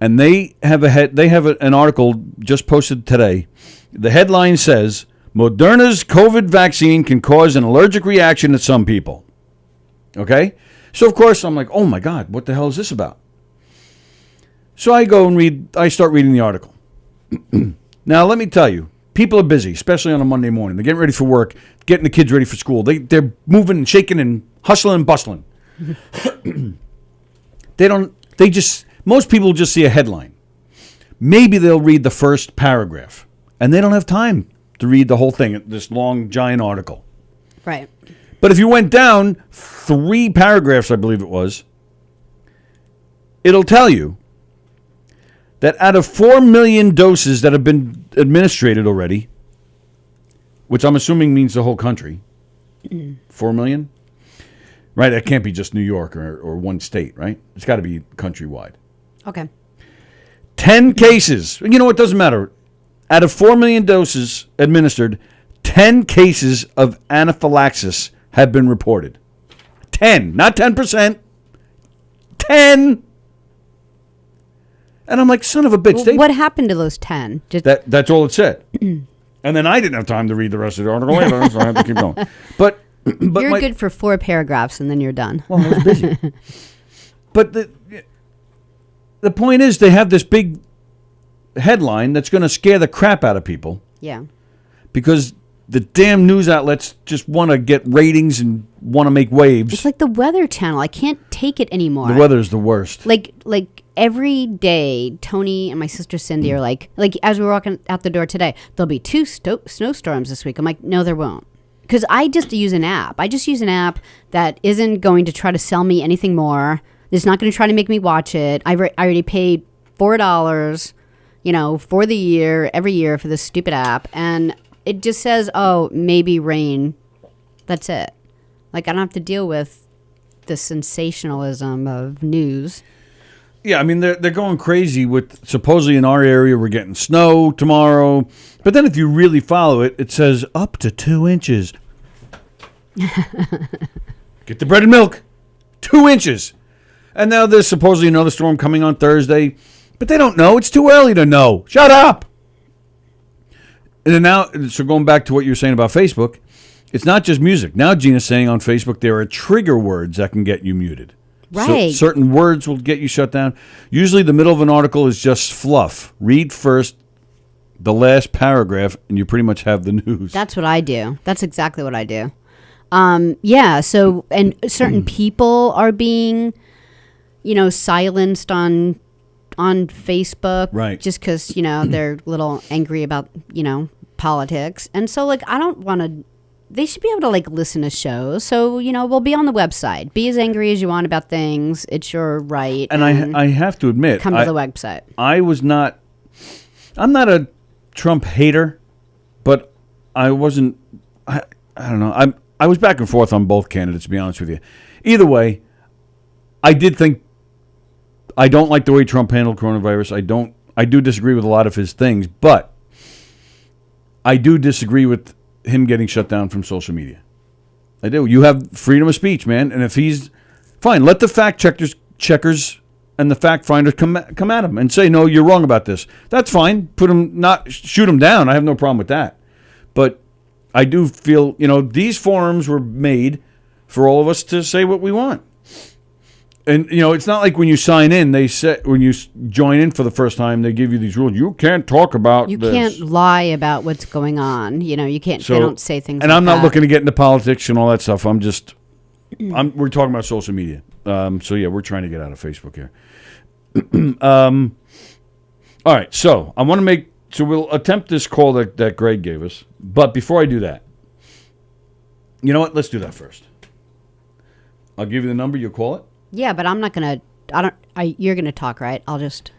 And they have an article just posted today. The headline says, Moderna's COVID vaccine can cause an allergic reaction in some people. Okay? So, of course, I'm like, oh, my God, what the hell is this about? So I start reading the article. Now, let me tell you, people are busy, especially on a Monday morning. They're getting ready for work, getting the kids ready for school. They're moving and shaking and hustling and bustling. Most people just see a headline. Maybe they'll read the first paragraph, and they don't have time to read the whole thing, this long, giant article. Right. But if you went down 3 paragraphs, I believe it was, it'll tell you that out of 4 million doses that have been administered already, which I'm assuming means the whole country, 4 million? Right, that can't be just New York or one state, right? It's got to be countrywide. Okay. 10 cases. You know what? Doesn't matter. Out of 4 million doses administered, 10 cases of anaphylaxis have been reported. 10, not 10%. 10. And I'm like, son of a bitch. Well, what happened to those 10? That's all it said. And then I didn't have time to read the rest of the article either, so I had to keep going. But you're good for 4 paragraphs, and then you're done. Well, I was busy. But the point is, they have this big headline that's going to scare the crap out of people. Yeah. Because the damn news outlets just want to get ratings and want to make waves. It's like the Weather Channel. I can't take it anymore. The weather's the worst. Like every day, Tony and my sister Cindy are like as we're walking out the door today, there'll be 2 snowstorms this week. I'm like, no, there won't. Because I just use an app. I just use an app that isn't going to try to sell me anything more. It's not going to try to make me watch it. I already paid $4, for the year, every year for this stupid app. And it just says, oh, maybe rain. That's it. Like, I don't have to deal with the sensationalism of news. Yeah, I mean, they're going crazy with, supposedly in our area, we're getting snow tomorrow. But then if you really follow it, it says up to 2 inches. Get the bread and milk. 2 inches. And now there's supposedly another storm coming on Thursday. But they don't know. It's too early to know. Shut up. And then now, so going back to what you were saying about Facebook, it's not just music. Now Gina's saying on Facebook there are trigger words that can get you muted. Right. So certain words will get you shut down. Usually the middle of an article is just fluff. Read first the last paragraph, and you pretty much have the news. That's what I do. That's exactly what I do. Yeah, so, and certain people are being, silenced on Facebook. Right. Just because, they're a little angry about, politics. And so, I don't want to... They should be able to listen to shows. So, we'll be on the website. Be as angry as you want about things. It's your right. And I have to admit, come to the website. I'm not a Trump hater, but I wasn't, I don't know. I was back and forth on both candidates, to be honest with you. Either way, I did think, I don't like the way Trump handled coronavirus. I do disagree with a lot of his things, but I do disagree with him getting shut down from social media. I do. You have freedom of speech, man. And if he's fine, let the fact checkers and the fact finders come at him and say, no, you're wrong about this. That's fine. Shoot him down. I have no problem with that. But I do feel, these forums were made for all of us to say what we want. And, it's not like when you sign in, when you join in for the first time, they give you these rules. You can't talk about You this. can't lie about what's going on. You can't, they don't say things and like I'm not that. looking to get into politics and all that stuff. We're talking about social media. So, yeah, we're trying to get out of Facebook here. All right, so I want to we'll attempt this call that Greg gave us. But before I do that, you know what? Let's do that first. I'll give you the number. You'll call it. Yeah, but I'm not going to, you're going to talk, right? I'll just.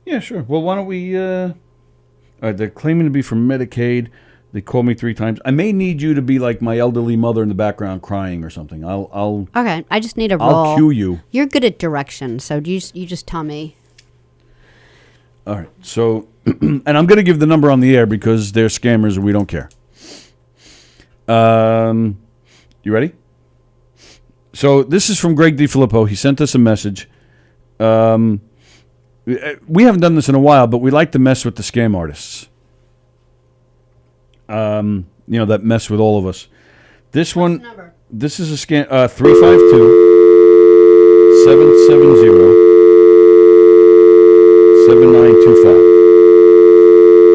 Yeah, sure. Well, why don't we, all right, they're claiming to be from Medicaid. They called me 3 times. I may need you to be like my elderly mother in the background crying or something. Okay, I just need a roll. I'll cue you. You're good at direction, so you just tell me. All right, so, and I'm going to give the number on the air because they're scammers and we don't care. You ready? So this is from Greg DiFilippo. He sent us a message. We haven't done this in a while, but we like to mess with the scam artists. That mess with all of us. This one, this is a scam, 352-770-7925.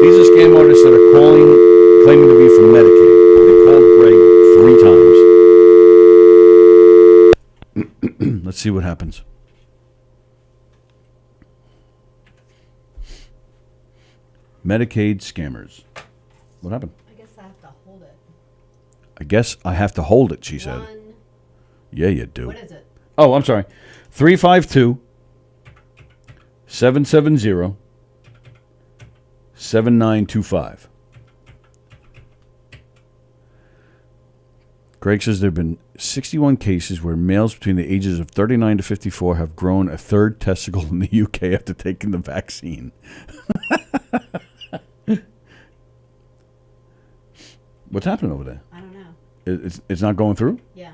These are scam artists that are claiming to be from Medicaid. They called Greg 3 times. Let's see what happens. Medicaid scammers. What happened? I guess I have to hold it. I guess I have to hold it, she said. Yeah, you do. What is it? Oh, I'm sorry. 352-770-7925. Greg says there have been 61 cases where males between the ages of 39 to 54 have grown a third testicle in the UK after taking the vaccine. What's happening over there? I don't know. It's not going through? Yeah.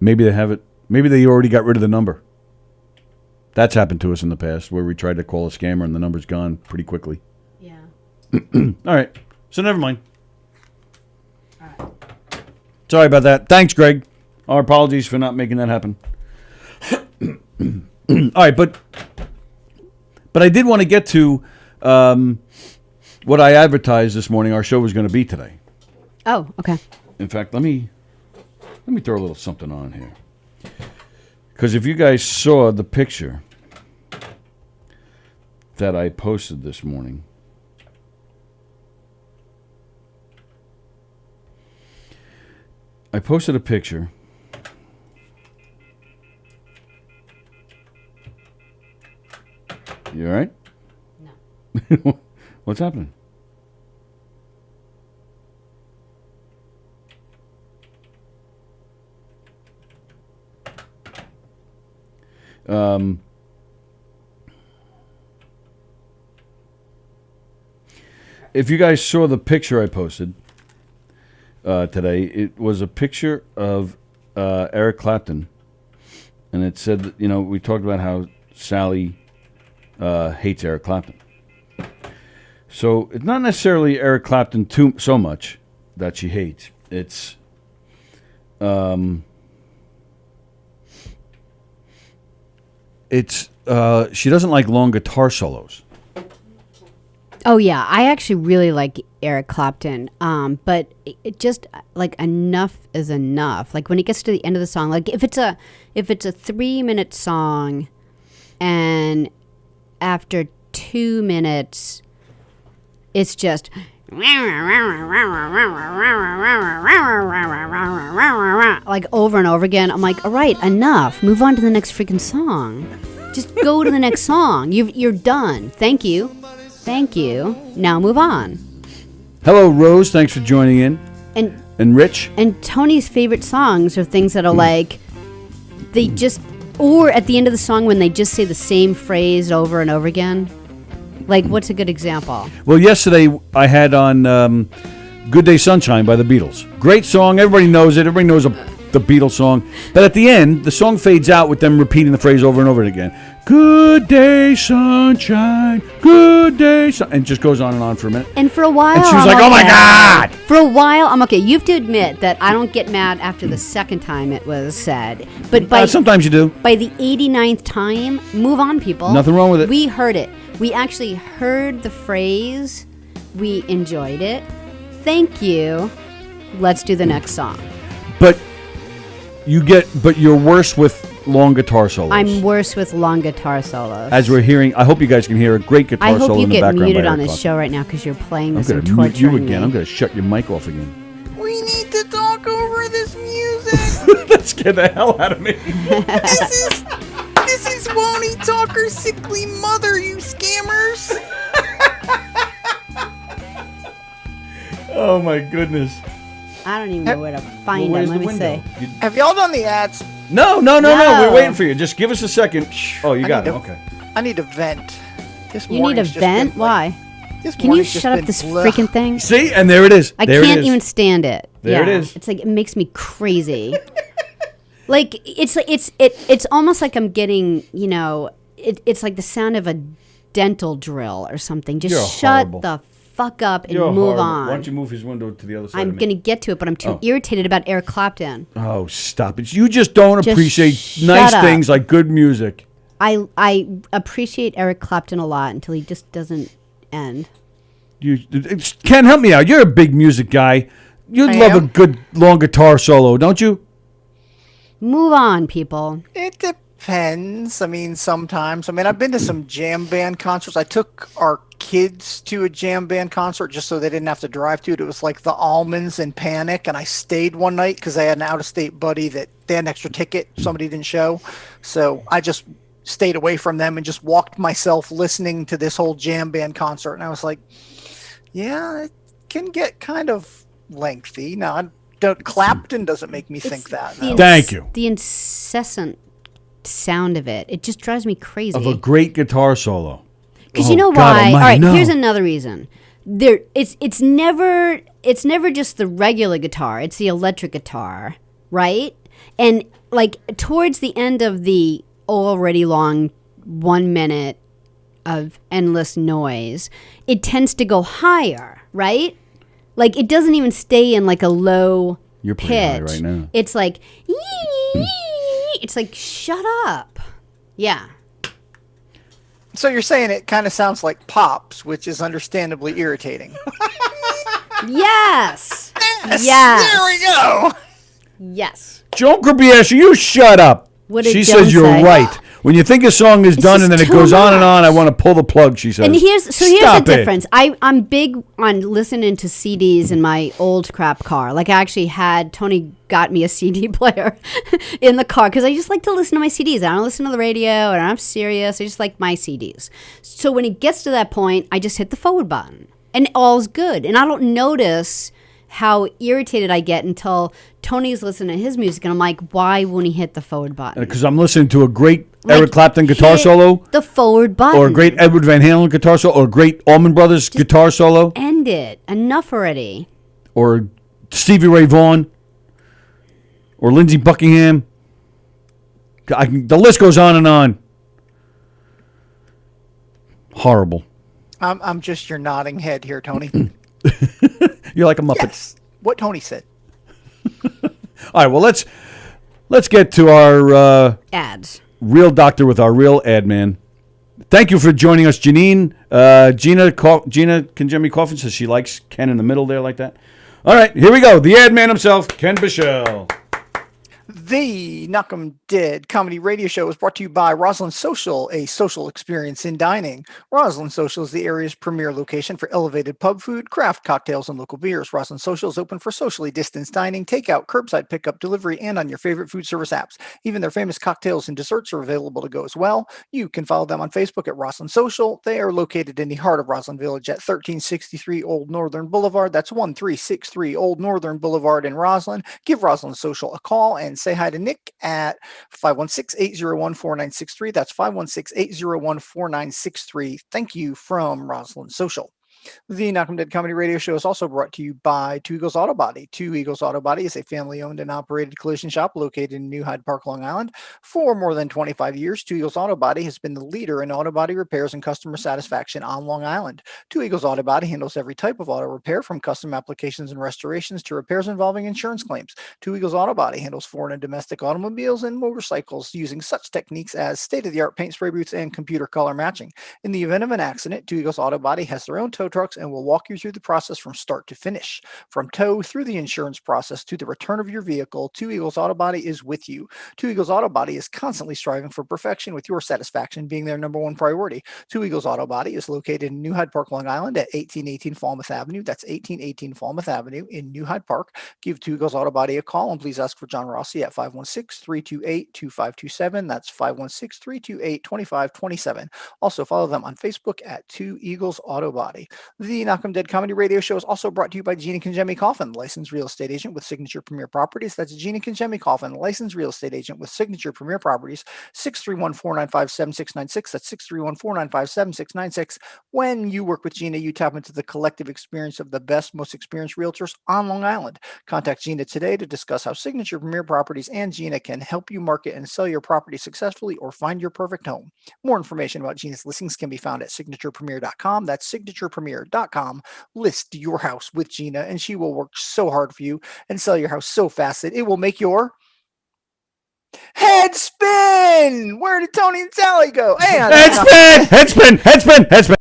Maybe they have it. Maybe they already got rid of the number. That's happened to us in the past where we tried to call a scammer and the number's gone pretty quickly. Yeah. All right. So never mind. All right. Sorry about that. Thanks, Greg. Our apologies for not making that happen. All right, but I did want to get to what I advertised this morning our show was going to be today. Oh, okay. In fact, let me throw a little something on here. Because if you guys saw the picture that I posted this morning, I posted a picture. You all right? No. What's happening? If you guys saw the picture I posted today, it was a picture of Eric Clapton, and it said that, we talked about how Sallie hates Eric Clapton. So it's not necessarily Eric Clapton so much that she hates. It's she doesn't like long guitar solos. Oh yeah, I actually really like Eric Clapton. But it just like enough is enough. Like when it gets to the end of the song, like if it's a 3-minute song, and after 2 minutes, it's just like over and over again. I'm like, all right, enough. Move on to the next freaking song. Just go to the next song. You're done. Thank you. Now move on. Hello, Rose. Thanks for joining in. And Rich. And Tony's favorite songs are things that are like, they just, or at the end of the song when they just say the same phrase over and over again. Like, what's a good example? Well, yesterday I had on Good Day Sunshine by the Beatles. Great song. Everybody knows it. Everybody knows the Beatles song. But at the end, the song fades out with them repeating the phrase over and over again. Good day, sunshine. Good day, sunshine. And it just goes on and on for a minute. And for a while, And she was I'm like, oh my okay. God. For a while, I'm okay. You have to admit that I don't get mad after the second time it was said. But by Sometimes you do. by the 89th time, move on, people. Nothing wrong with it. We heard it. We actually heard the phrase. We enjoyed it. Thank you. Let's do the next song. But you're worse with long guitar solos. I'm worse with long guitar solos. As we're hearing, I hope you guys can hear a great guitar I hope solo you in the get background. muted by on Eric this Clapton. show right now because you're playing I'm this going and to mute you torturing again. me. I'm going to shut your mic off again. We need to talk over this music. That scared the hell out of me. This is Woney Talker's sickly mother, you scammers. Oh my goodness. I don't even know where to find Well, where's them. the Let me window? see. Have y'all done the ads? No. No. We're waiting for you. Just give us a second. Oh, you I got need it. to- Okay. I need to vent. This You need a morning's just vent? been, like, Why? this Can you morning's just shut up been this blech. freaking thing? See, and there it is. I There it can't is. even stand it. There it Yeah. is. It's like it makes me crazy. Like it's almost like I'm getting, it's like the sound of a dental drill or something. Just You're shut horrible. the fuck up and You're move horrible. on. Why don't you move his window to the other side? I'm of me? gonna get to it, but I'm too irritated about Eric Clapton. Oh, stop it! You just don't Just appreciate shut nice up. things like good music. I appreciate Eric Clapton a lot until he just doesn't end. Ken, help me out. You're a big music guy. You I love a am. good long guitar solo, don't you? Move on, people. It depends. I mean, sometimes. I mean, I've been to some jam band concerts. I took our kids to a jam band concert just so they didn't have to drive to it. It was like the Almonds and Panic, and I stayed one night because I had an out-of-state buddy that they had an extra ticket. Somebody didn't show. So I just stayed away from them and just walked myself listening to this whole jam band concert. And I was like, yeah, it can get kind of lengthy. Now, Clapton doesn't make me think that. no. Thank you. The incessant sound of it. It just drives me crazy. Of a great guitar solo. Because Oh, you know God why? almighty, All right, no. here's another reason. It's never just the regular guitar. It's the electric guitar, right? And like towards the end of the already long 1 minute of endless noise, it tends to go higher, right? Like it doesn't even stay in like a low You're pretty high pitch. right now. It's like it's like shut up. Yeah. So you're saying it kind of sounds like Pops, which is understandably irritating. Yes. Yes, Yes. there we go. Yes. Joan Grabieski, you shut up. What did She Joan says you're say? right. When you think a song is done just and then it too goes on and on, much. I want to pull the plug, she says. And here's the Stop it. difference. I'm big on listening to CDs in my old crap car. Like I actually had Tony got me a CD player in the car because I just like to listen to my CDs. I don't listen to the radio. I don't have Sirius. I just like my CDs. So when it gets to that point, I just hit the forward button and all's good. And I don't notice how irritated I get until Tony's listening to his music and I'm like, why won't he hit the forward button? Because I'm listening to a great Like, Eric Clapton guitar hit solo, the forward button. or a great Edward Van Halen guitar solo, or a great Allman Brothers guitar solo, End it. Enough already. or Stevie Ray Vaughan, or Lindsey Buckingham. The list goes on and on. Horrible. I'm just your nodding head here, Tony. You're like a Muppet. Yes, what Tony said. All right, well, let's get to our Ads. real doctor with our real ad man. Thank you for joining us, Janine. Gina Conjemi Coffin says she likes Ken in the middle there like that. All right, here we go. The ad man himself, Ken Bichelle. The Knockem Dead comedy radio show is brought to you by Roslyn Social, a social experience in dining. Roslyn Social is the area's premier location for elevated pub food, craft cocktails, and local beers. Roslyn Social is open for socially distanced dining, takeout, curbside pickup, delivery, and on your favorite food service apps. Even their famous cocktails and desserts are available to go as well. You can follow them on Facebook at Roslyn Social. They are located in the heart of Roslyn Village at 1363 Old Northern Boulevard. That's 1363 Old Northern Boulevard in Roslyn. Give Roslyn Social a call and say hi to Nick at 516-801-4963. That's 516-801-4963. Thank you from Roslyn Social. The Knockem Dead Comedy Radio Show is also brought to you by Two Eagles Auto Body. Two Eagles Auto Body is a family-owned and operated collision shop located in New Hyde Park, Long Island. For more than 25 years, Two Eagles Auto Body has been the leader in auto body repairs and customer satisfaction on Long Island. Two Eagles Auto Body handles every type of auto repair, from custom applications and restorations to repairs involving insurance claims. Two Eagles Auto Body handles foreign and domestic automobiles and motorcycles using such techniques as state-of-the-art paint spray booths and computer color matching. In the event of an accident, Two Eagles Auto Body has their own tow trucks and will walk you through the process from start to finish. From tow through the insurance process to the return of your vehicle, Two Eagles Auto Body is with you. Two Eagles Auto Body is constantly striving for perfection, with your satisfaction being their number one priority. Two Eagles Auto Body is located in New Hyde Park, Long Island at 1818 Falmouth Avenue. That's 1818 Falmouth Avenue in New Hyde Park. Give Two Eagles Auto Body a call and please ask for John Rossi at 516-328-2527. That's 516-328-2527. Also follow them on Facebook at Two Eagles Auto Body. The Knockem Dead Comedy Radio Show is also brought to you by Gina Kangemi Coffin, licensed real estate agent with Signature Premier Properties. That's Gina Kangemi Coffin, licensed real estate agent with Signature Premier Properties. 631-495-7696. That's 631-495-7696. When you work with Gina, you tap into the collective experience of the best, most experienced realtors on Long Island. Contact Gina today to discuss how Signature Premier Properties and Gina can help you market and sell your property successfully or find your perfect home. More information about Gina's listings can be found at signaturepremier.com. That's signaturepremier.com. List your house with Gina, and she will work so hard for you and sell your house so fast that it will make your head spin. Where did Tony and Sallie go? And Head spin! Head spin! Head spin! Head spin!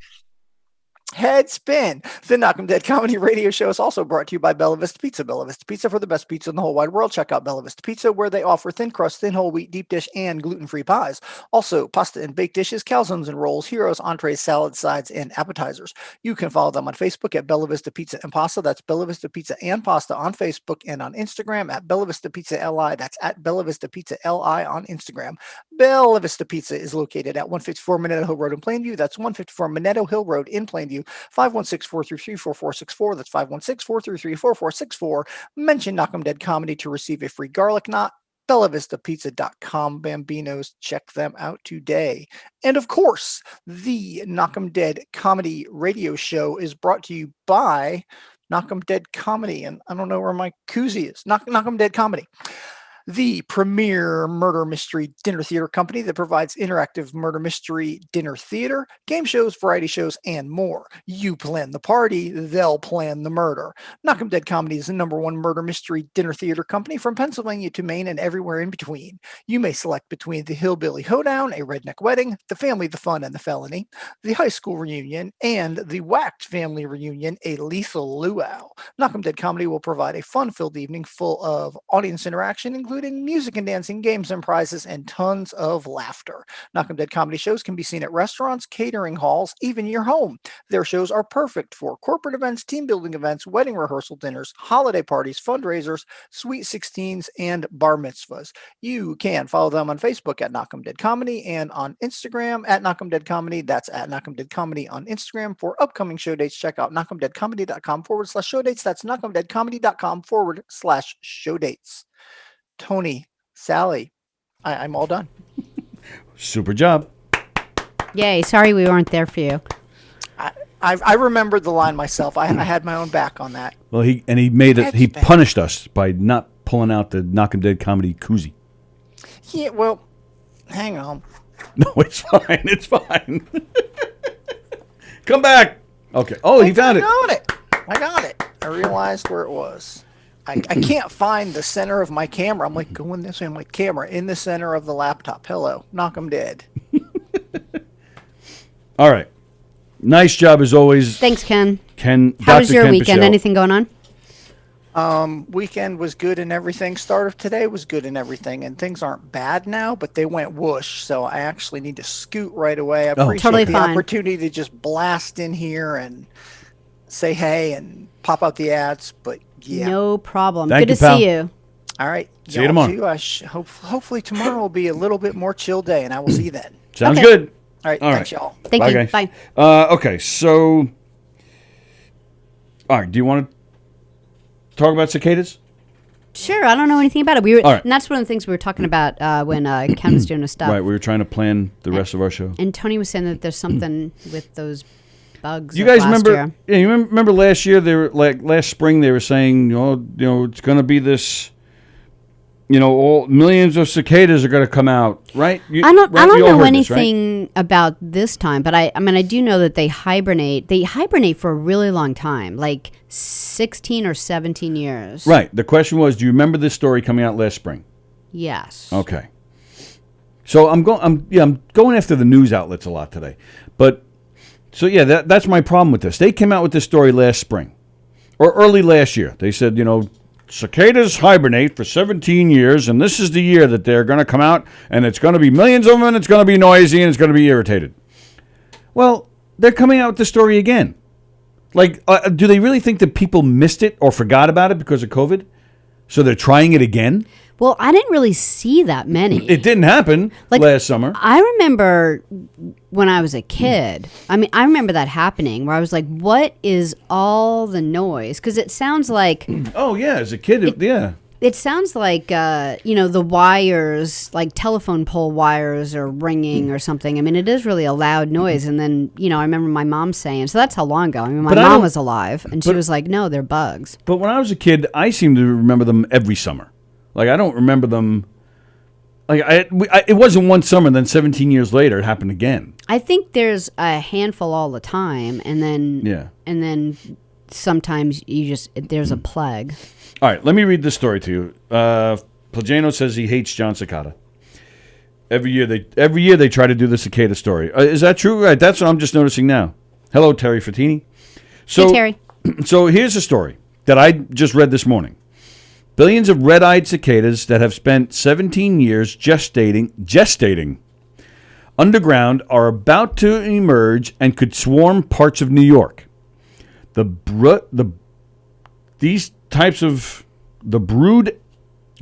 Head spin. The Knockem Dead Comedy Radio Show is also brought to you by Bella Vista Pizza. Bella Vista Pizza, for the best pizza in the whole wide world. Check out Bella Vista Pizza, where they offer thin crust, thin whole wheat, deep dish, and gluten-free pies. Also, pasta and baked dishes, calzones and rolls, heroes, entrees, salads, sides, and appetizers. You can follow them on Facebook at Bella Vista Pizza and Pasta. That's Bella Vista Pizza and Pasta on Facebook, and on Instagram at Bella Vista Pizza LI. That's at Bella Vista Pizza LI on Instagram. Bella Vista Pizza is located at 154 Minetto Hill Road in Plainview. That's 154 Minetto Hill Road in Plainview. 516-433-4464. That's 516-433-4464. Mention Knockem Dead Comedy to receive a free garlic knot. BellaVistaPizza.com. Bambinos, check them out today. And of course, the Knockem Dead Comedy Radio Show is brought to you by Knockem Dead Comedy. And I don't know where my koozie is. Knockem Dead Comedy, the premier murder mystery dinner theater company that provides interactive murder mystery dinner theater, game shows, variety shows, and more. You plan the party, they'll plan the murder. Knockem Dead Comedy is the #1 murder mystery dinner theater company from Pennsylvania to Maine and everywhere in between. You may select between the Hillbilly Hoedown, a redneck wedding, the family, the fun, and the felony, the high school reunion, and the whacked family reunion, a lethal luau. Knockem Dead Comedy will provide a fun-filled evening full of audience interaction, including music and dancing, games and prizes, and tons of laughter. Knockem Dead Comedy shows can be seen at restaurants, catering halls, even your home. Their shows are perfect for corporate events, team building events, wedding rehearsal dinners, holiday parties, fundraisers, sweet 16s, and bar mitzvahs. You can follow them on Facebook at Knockem Dead Comedy and on Instagram at Knockem Dead Comedy. That's at Knockem Dead Comedy on Instagram. For upcoming show dates, check out knockemdeadcomedy.com/show dates. That's knockemdeadcomedy.com/show dates. Tony, Sallie, I'm all done. Super job. Yay. Sorry we weren't there for you. I remembered the line myself. I had my own back on that. Well, he made it. He punished us by not pulling out the Knockem Dead Comedy koozie. Yeah, well, hang on. No, it's fine. It's fine. Come back. Okay. Oh, he found it. I got it. I realized where it was. I can't find the center of my camera. I'm like going this way. I'm like, camera in the center of the laptop. Hello, Knockem Dead. All right. Nice job as always. Thanks, Ken. How was your weekend? Anything going on? Weekend was good and everything. Start of today was good and everything, and things aren't bad now, but they went whoosh. So I actually need to scoot right away. I appreciate totally the fine. opportunity to just blast in here and say hey and pop out the ads, but yeah. No problem. Thank Good you, to pal. see you. All right. See you tomorrow. Too. Hopefully tomorrow will be a little bit more chill day, and I will see you then. Sounds Okay. good. All right. Thanks, y'all. Thank Bye, you. guys. Bye. Okay, so, all right, do you want to talk about cicadas? Sure. I don't know anything about it. All right. And that's one of the things we were talking about when Ken was doing his stuff. Right, we were trying to plan the rest of our show. And Tony was saying that there's something with those bugs. You of guys last remember? year. Yeah, you remember last year? They were like last spring. They were saying, it's going to be this. All millions of cicadas are going to come out, right? I don't know this, anything about this time, but I mean, I do know that they hibernate. They hibernate for a really long time, like 16 or 17 years. Right. The question was, do you remember this story coming out last spring? Yes. Okay. So I'm going after the news outlets a lot today, but that's my problem with this. They came out with this story last spring or early last year. They said, cicadas hibernate for 17 years, and this is the year that they're going to come out, and it's going to be millions of them, and it's going to be noisy, and it's going to be irritated. Well, they're coming out with the story again. Like, do they really think that people missed it or forgot about it because of COVID? So they're trying it again? Well, I didn't really see that many. It didn't happen last summer. I remember when I was a kid. I mean, I remember that happening where I was like, what is all the noise? Because it sounds like... Oh, yeah, as a kid, yeah. It sounds like, the wires, like telephone pole wires are ringing or something. I mean, it is really a loud noise. And then, I remember my mom saying, so that's how long ago. I mean, my mom was alive, and she was like, no, they're bugs. But when I was a kid, I seem to remember them every summer. Like, I don't remember them. Like, it wasn't one summer, then 17 years later, it happened again. I think there's a handful all the time, and then sometimes there's a plague. All right, let me read this story to you. Plagano says he hates John Cicada. Every year they try to do the cicada story. Is that true? Right, that's what I'm just noticing now. Hello, Terry Frattini. So, hey, Terry. So here's a story that I just read this morning. Billions of red-eyed cicadas that have spent 17 years gestating underground are about to emerge and could swarm parts of New York. The brood.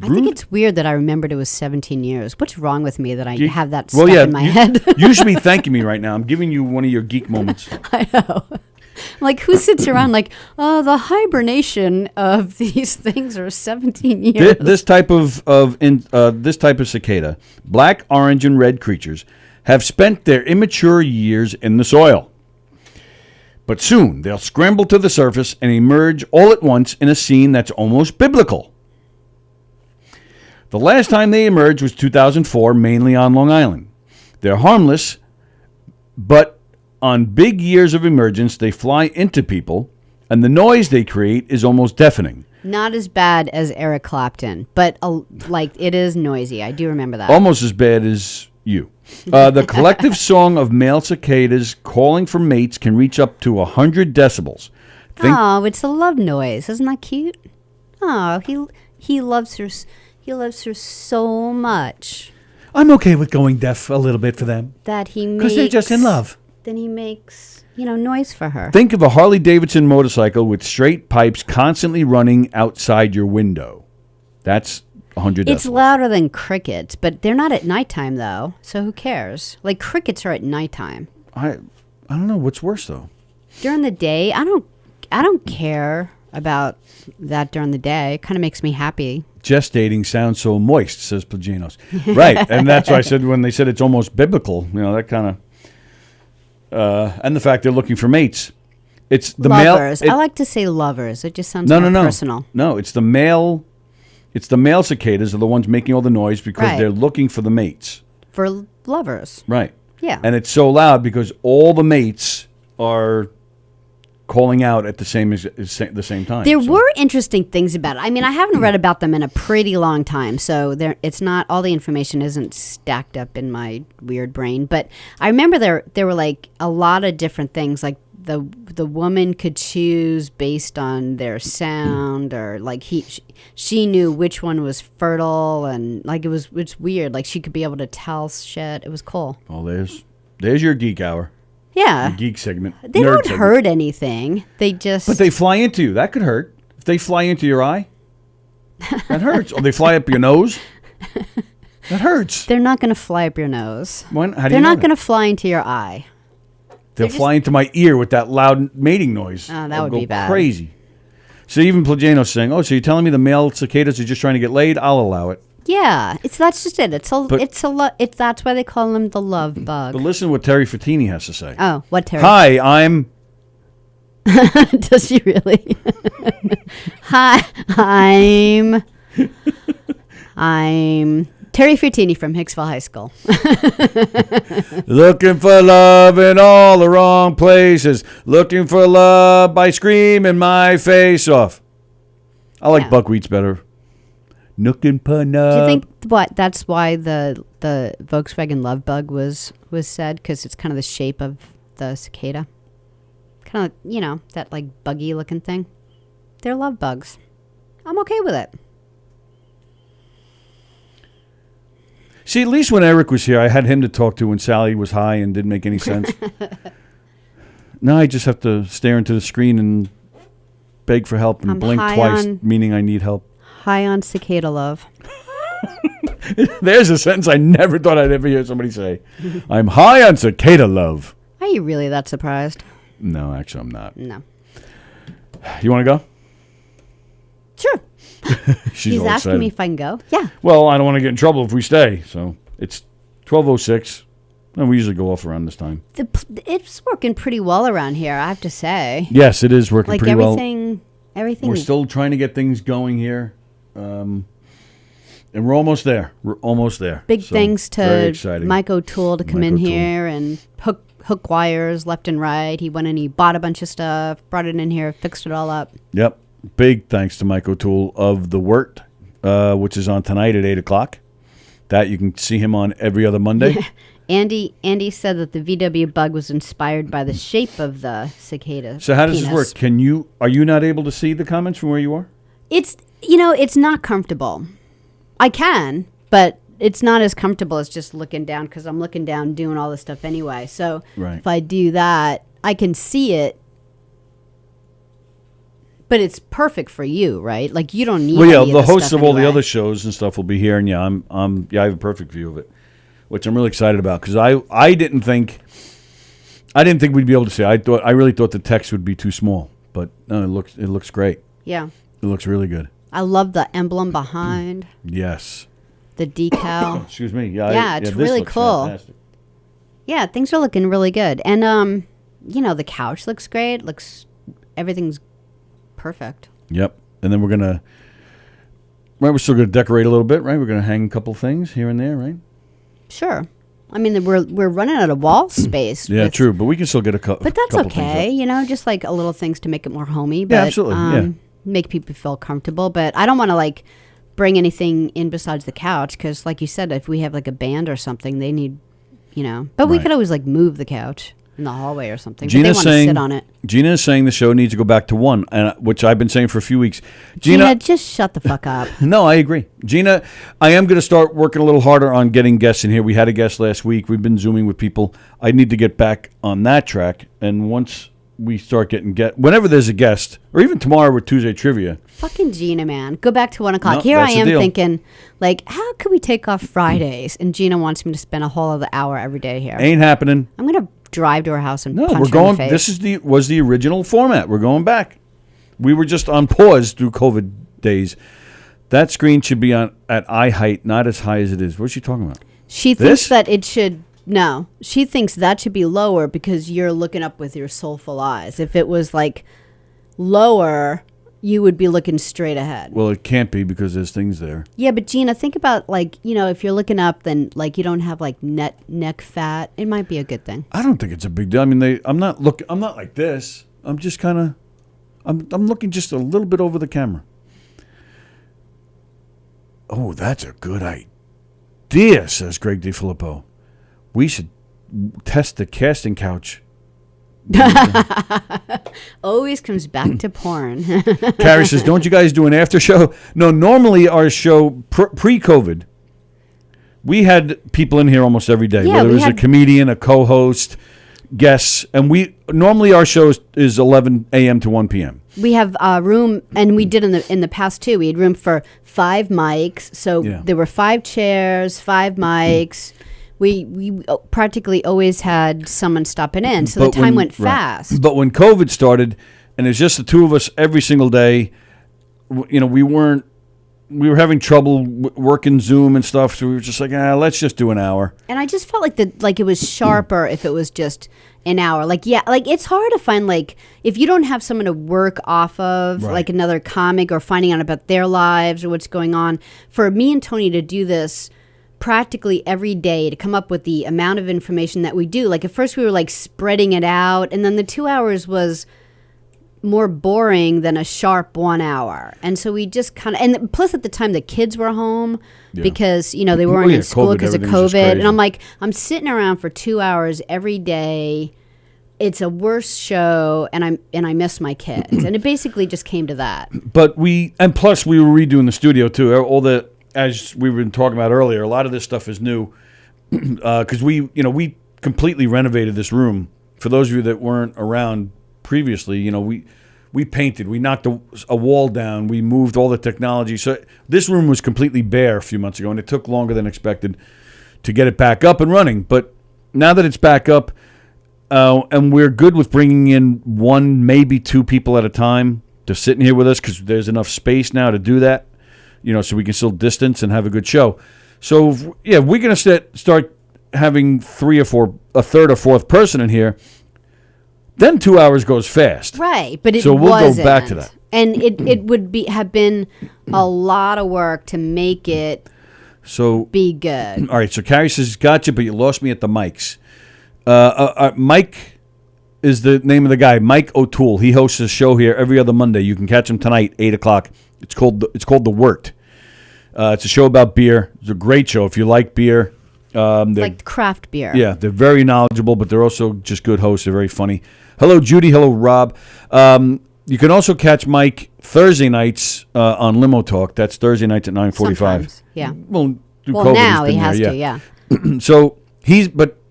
I think it's weird that I remembered it was 17 years. What's wrong with me that I have that stuck in my head? You should be thanking me right now. I'm giving you one of your geek moments. I know. Like, who sits around like, oh, the hibernation of these things are 17 years. This type of cicada, black, orange, and red creatures, have spent their immature years in the soil. But soon they'll scramble to the surface and emerge all at once in a scene that's almost biblical. The last time they emerged was 2004, mainly on Long Island. They're harmless, but on big years of emergence, they fly into people, and the noise they create is almost deafening. Not as bad as Eric Clapton, but it is noisy. I do remember that. Almost as bad as you. The collective song of male cicadas calling for mates can reach up to 100 decibels. Oh, it's a love noise. Isn't that cute? Oh, he loves her. He loves her so much. I'm okay with going deaf a little bit for them. That he makes... Because they're just in love. Then he makes, noise for her. Think of a Harley-Davidson motorcycle with straight pipes constantly running outside your window. That's 100 decibels. It's louder than crickets, but they're not at nighttime, though. So who cares? Like, crickets are at nighttime. I don't know. What's worse, though? During the day, I don't care about that during the day. It kind of makes me happy. Gestating sounds so moist, says Plaginos. Right, and that's why I said when they said it's almost biblical, that kind of... and the fact they're looking for mates. It's the lovers. male. I like to say lovers. It just sounds more personal. No, it's the male. It's the male cicadas are the ones making all the noise because they're looking for the mates. For lovers. Right. Yeah. And it's so loud because all the mates are calling out at the same time. There were interesting things about it. I mean, I haven't read about them in a pretty long time, so it's not all the information isn't stacked up in my weird brain. But I remember there were like a lot of different things. Like the woman could choose based on their sound, or like she knew which one was fertile, and like it's weird. Like she could be able to tell shit. It was cool. Oh, there's your geek hour. Yeah. The geek segment. They don't hurt anything. They just... But they fly into you. That could hurt. If they fly into your eye, that hurts. Or they fly up your nose. That hurts. They're not going to fly up your nose. How do you know They're not going to fly into your eye. They'll fly into my ear with that loud mating noise. Oh, that would be bad. Crazy. So even Plagano's saying, so you're telling me the male cicadas are just trying to get laid? I'll allow it. Yeah, that's just it. That's why they call them the love bug. But listen to what Terry Frattini has to say. Oh, what Terry? Hi, I'm Does she really? Hi, I'm Terry Frattini from Hicksville High School. Looking for love in all the wrong places. Looking for love by screaming my face off. I like Yeah. buckwheats better. Nookin' Do you think that's why the Volkswagen Love Bug was said? Because it's kind of the shape of the cicada. Kind of, that like buggy looking thing. They're love bugs. I'm okay with it. See, at least when Eric was here, I had him to talk to when Sallie was high and didn't make any sense. Now I just have to stare into the screen and beg for help and I'm blink high twice, on- meaning I need help. High on cicada love. There's a sentence I never thought I'd ever hear somebody say. I'm high on cicada love. Are you really that surprised? No, actually, I'm not. No. You want to go? Sure. She's He's all asking excited. me if I can go. Yeah. Well, I don't want to get in trouble if we stay. So it's 12:06. And we usually go off around this time. It's working pretty well around here, I have to say. Yes, it is working Like pretty well. everything. We're still trying to get things going here. And we're almost there. Big So, thanks very to exciting. Mike O'Toole to come Mike in O'Toole. here and hook wires left and right. He went and he bought a bunch of stuff, brought it in here, fixed it all up. Yep. Big thanks to Mike O'Toole of The Wort, which is on tonight at 8 o'clock. That you can see him on every other Monday. Andy said that the VW bug was inspired by the shape of the cicada. So how does penis. this work? Are you not able to see the comments from where you are? It's it's not comfortable. I can, but it's not as comfortable as just looking down because I'm looking down doing all this stuff anyway. So Right. if I do that, I can see it. But it's perfect for you, right? Like you don't need. Well, yeah, any the this hosts stuff of all the anyway. other shows and stuff will be here, and yeah, I have a perfect view of it, which I'm really excited about because I didn't think we'd be able to see. I really thought the text would be too small, but no, it looks great. Yeah, It looks really good. I love the emblem behind Yes. the decal. Excuse me. Yeah, it's this really looks cool. fantastic. Yeah, things are looking really good, and the couch looks great. Everything's perfect. Yep. And then we're still gonna decorate a little bit, right? We're gonna hang a couple things here and there, right? Sure. I mean, we're running out of wall space. Yeah, with- true. But we can still get a couple. But that's okay, just like a little things to make it more homey. But, Yeah, absolutely, yeah. Make people feel comfortable. But I don't want to bring anything in besides the couch because, like you said, if we have like a band or something, they need, But we Right. could always move the couch in the hallway or something. But Gina's they want to saying sit on it. Gina is saying the show needs to go back to one, which I've been saying for a few weeks. Gina, just shut the fuck up. No, I agree. Gina, I am going to start working a little harder on getting guests in here. We had a guest last week. We've been Zooming with people. I need to get back on that track. And once we start whenever there's a guest, or even tomorrow with Tuesday Trivia. Fucking Gina, man. Go back to 1 o'clock. No, Here I that's the am deal. thinking, how could we take off Fridays? And Gina wants me to spend a whole other hour every day here. Ain't happening. I'm going to drive to her house and No, punch we're her going. in the face. This was the original format. We're going back. We were just on pause through COVID days. That screen should be at eye height, not as high as it is. What's she talking about? She This? thinks that it should. No, she thinks that should be lower because you're looking up with your soulful eyes. If it was lower, you would be looking straight ahead. Well, it can't be because there's things there. Yeah, but Gina, think about if you're looking up, then you don't have neck fat. It might be a good thing. I don't think it's a big deal. I mean, I'm not like this. I'm just kind of. I'm looking just a little bit over the camera. Oh, that's a good idea, says Greg DiFilippo. We should test the casting couch. Always comes back to porn. Carrie says, don't you guys do an after show? No, normally our show, pre-COVID, we had people in here almost every day. Yeah, whether we it was a had- comedian, a co-host, guests. And normally our show is 11 a.m. to 1 p.m. We have room, and we did in the past too. We had room for 5 mics, so Yeah. there were 5 chairs, 5 mics. We practically always had someone stopping in, so the time went fast. But when COVID started, and it's just the two of us every single day, we weren't we were having trouble working Zoom and stuff, so we were just like, let's just do an hour. And I just felt like it was sharper if it was just an hour. Like, yeah, like it's hard to find, like, if you don't have someone to work off of, Right. like another comic or finding out about their lives or what's going on. For me and Tony to do this practically every day, to come up with the amount of information that we do. Like, at first we were like spreading it out, and then the 2 hours was more boring than a sharp 1 hour. And so we just kind of, and plus at the time the kids were home because, you know, they weren't in school because of everything's just COVID. crazy. And I'm like, I'm sitting around for 2 hours every day. It's a worse show, and I miss my kids. And it basically just came to that. But plus we were redoing the studio too. All the, as we were talking about earlier, a lot of this stuff is new because we completely renovated this room. For those of you that weren't around previously, you know, we painted, we knocked a wall down, we moved all the technology. So this room was completely bare a few months ago, and it took longer than expected to get it back up and running. But now that it's back up, and we're good with bringing in one, maybe two people at a time to sit in here with us because there's enough space now to do that, you know, so we can still distance and have a good show. So, yeah, we're going to start having a third or fourth person in here. Then 2 hours goes fast. Right, but it so we'll wasn't. go back to that. And it would have been a lot of work to make it be good. All right, so Carrie says, gotcha, but you lost me at the mics. Mike is the name of the guy, Mike O'Toole. He hosts a show here every other Monday. You can catch him tonight, 8 o'clock. It's called The Wort. It's a show about beer. It's a great show if you like beer. Like craft beer. Yeah, they're very knowledgeable, but they're also just good hosts. They're very funny. Hello, Judy. Hello, Rob. You can also catch Mike Thursday nights on Limo Talk. That's Thursday nights at 9:45. Sometimes, yeah. Well, through COVID, now he's he been has there, to, yeah.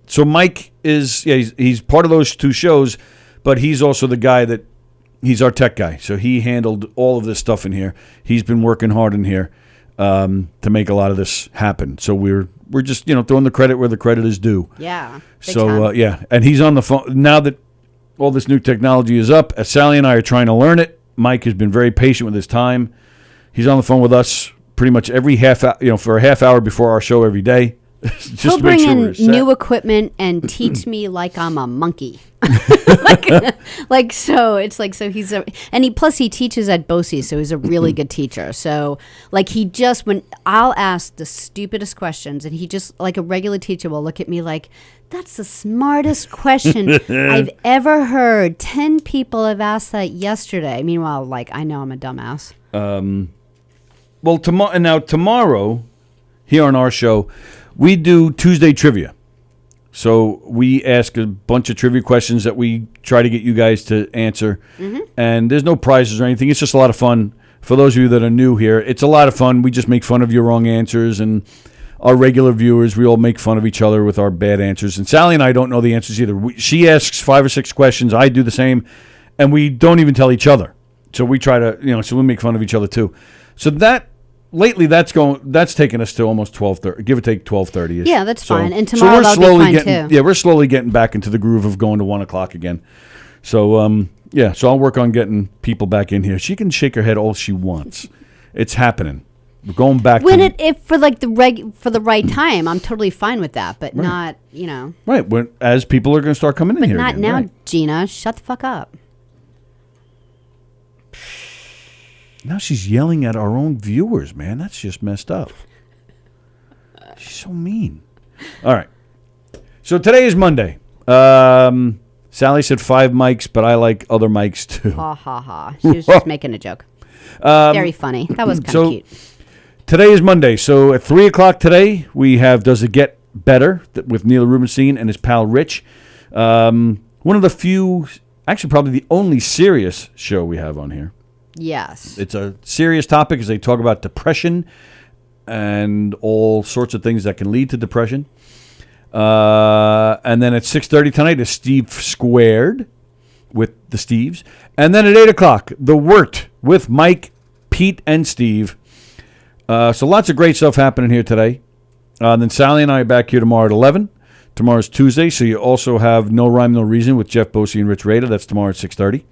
So Mike is he's part of those two shows, but he's also the guy that he's our tech guy. So he handled all of this stuff in here. He's been working hard in here to make a lot of this happen. So we're just throwing the credit where the credit is due. Yeah. So and he's on the phone now that all this new technology is up. As Sallie and I are trying to learn it, Mike has been very patient with his time. He's on the phone with us pretty much every for a half hour before our show every day. Just He'll to make bring sure in we're set. new equipment and teach me like I'm a monkey. So he teaches at BOCES, so he's a really good teacher. So like when I'll ask the stupidest questions, and he just, like a regular teacher, will look at me like, that's the smartest question I've ever heard. 10 people have asked that yesterday. Meanwhile, like, I know I'm a dumbass. Well, tomorrow here on our show, we do Tuesday trivia. So we ask a bunch of trivia questions that we try to get you guys to answer. Mm-hmm. And there's no prizes or anything. It's just a lot of fun. For those of you that are new here, it's a lot of fun. We just make fun of your wrong answers. And our regular viewers, we all make fun of each other with our bad answers. And Sallie and I don't know the answers either. She asks 5 or 6 questions. I do the same. And we don't even tell each other. So we try to, so we make fun of each other too. So lately that's taken us to almost 12:30, give or take 12:30. Yeah, that's fine. And tomorrow that'll be fine too. Yeah, we're slowly getting back into the groove of going to 1 o'clock again. So so I'll work on getting people back in here. She can shake her head all she wants. It's happening. We're going back for the right time. I'm totally fine with that, but not right as people are going to start coming in here. But not again, now, right. Gina. Shut the fuck up. Now she's yelling at our own viewers, man. That's just messed up. She's so mean. All right. So today is Monday. Sallie said 5 mics, but I like other mics too. Ha ha ha. She was just making a joke. Very funny. That was kind of cute. Today is Monday. So at 3 o'clock today, we have Does It Get Better with Neil Rubenstein and his pal Rich. One of the few, actually probably the only serious show we have on here. Yes. It's a serious topic as they talk about depression and all sorts of things that can lead to depression. And then at 6:30 tonight is Steve Squared with the Steves. And then at 8 o'clock, The Wort with Mike, Pete, and Steve. So lots of great stuff happening here today. Then Sallie and I are back here tomorrow at 11. Tomorrow's Tuesday, so you also have No Rhyme, No Reason with Jeff Bosey and Rich Rader. That's tomorrow at 6:30.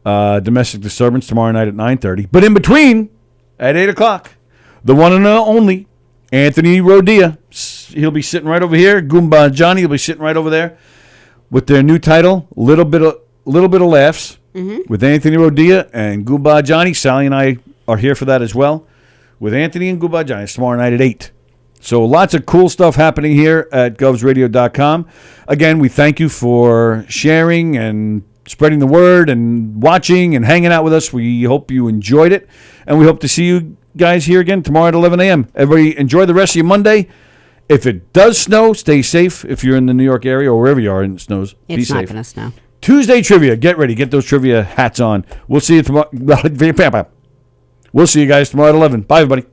Domestic Disturbance tomorrow night at 9:30. But in between, at 8 o'clock, the one and only Anthony Rodia. He'll be sitting right over here. Goomba Johnny will be sitting right over there with their new title, Little Bit of Laughs, with Anthony Rodia and Goomba Johnny. Sallie and I are here for that as well, with Anthony and Goomba Johnny. It's tomorrow night at 8. So lots of cool stuff happening here at govsradio.com. Again, we thank you for sharing and spreading the word and watching and hanging out with us. We hope you enjoyed it, and we hope to see you guys here again tomorrow at 11 a.m. Everybody enjoy the rest of your Monday. If it does snow, stay safe. If you're in the New York area or wherever you are and it snows, be It's not safe. going to snow. Tuesday trivia. Get ready. Get those trivia hats on. We'll see you tomorrow. We'll see you guys tomorrow at 11. Bye, everybody.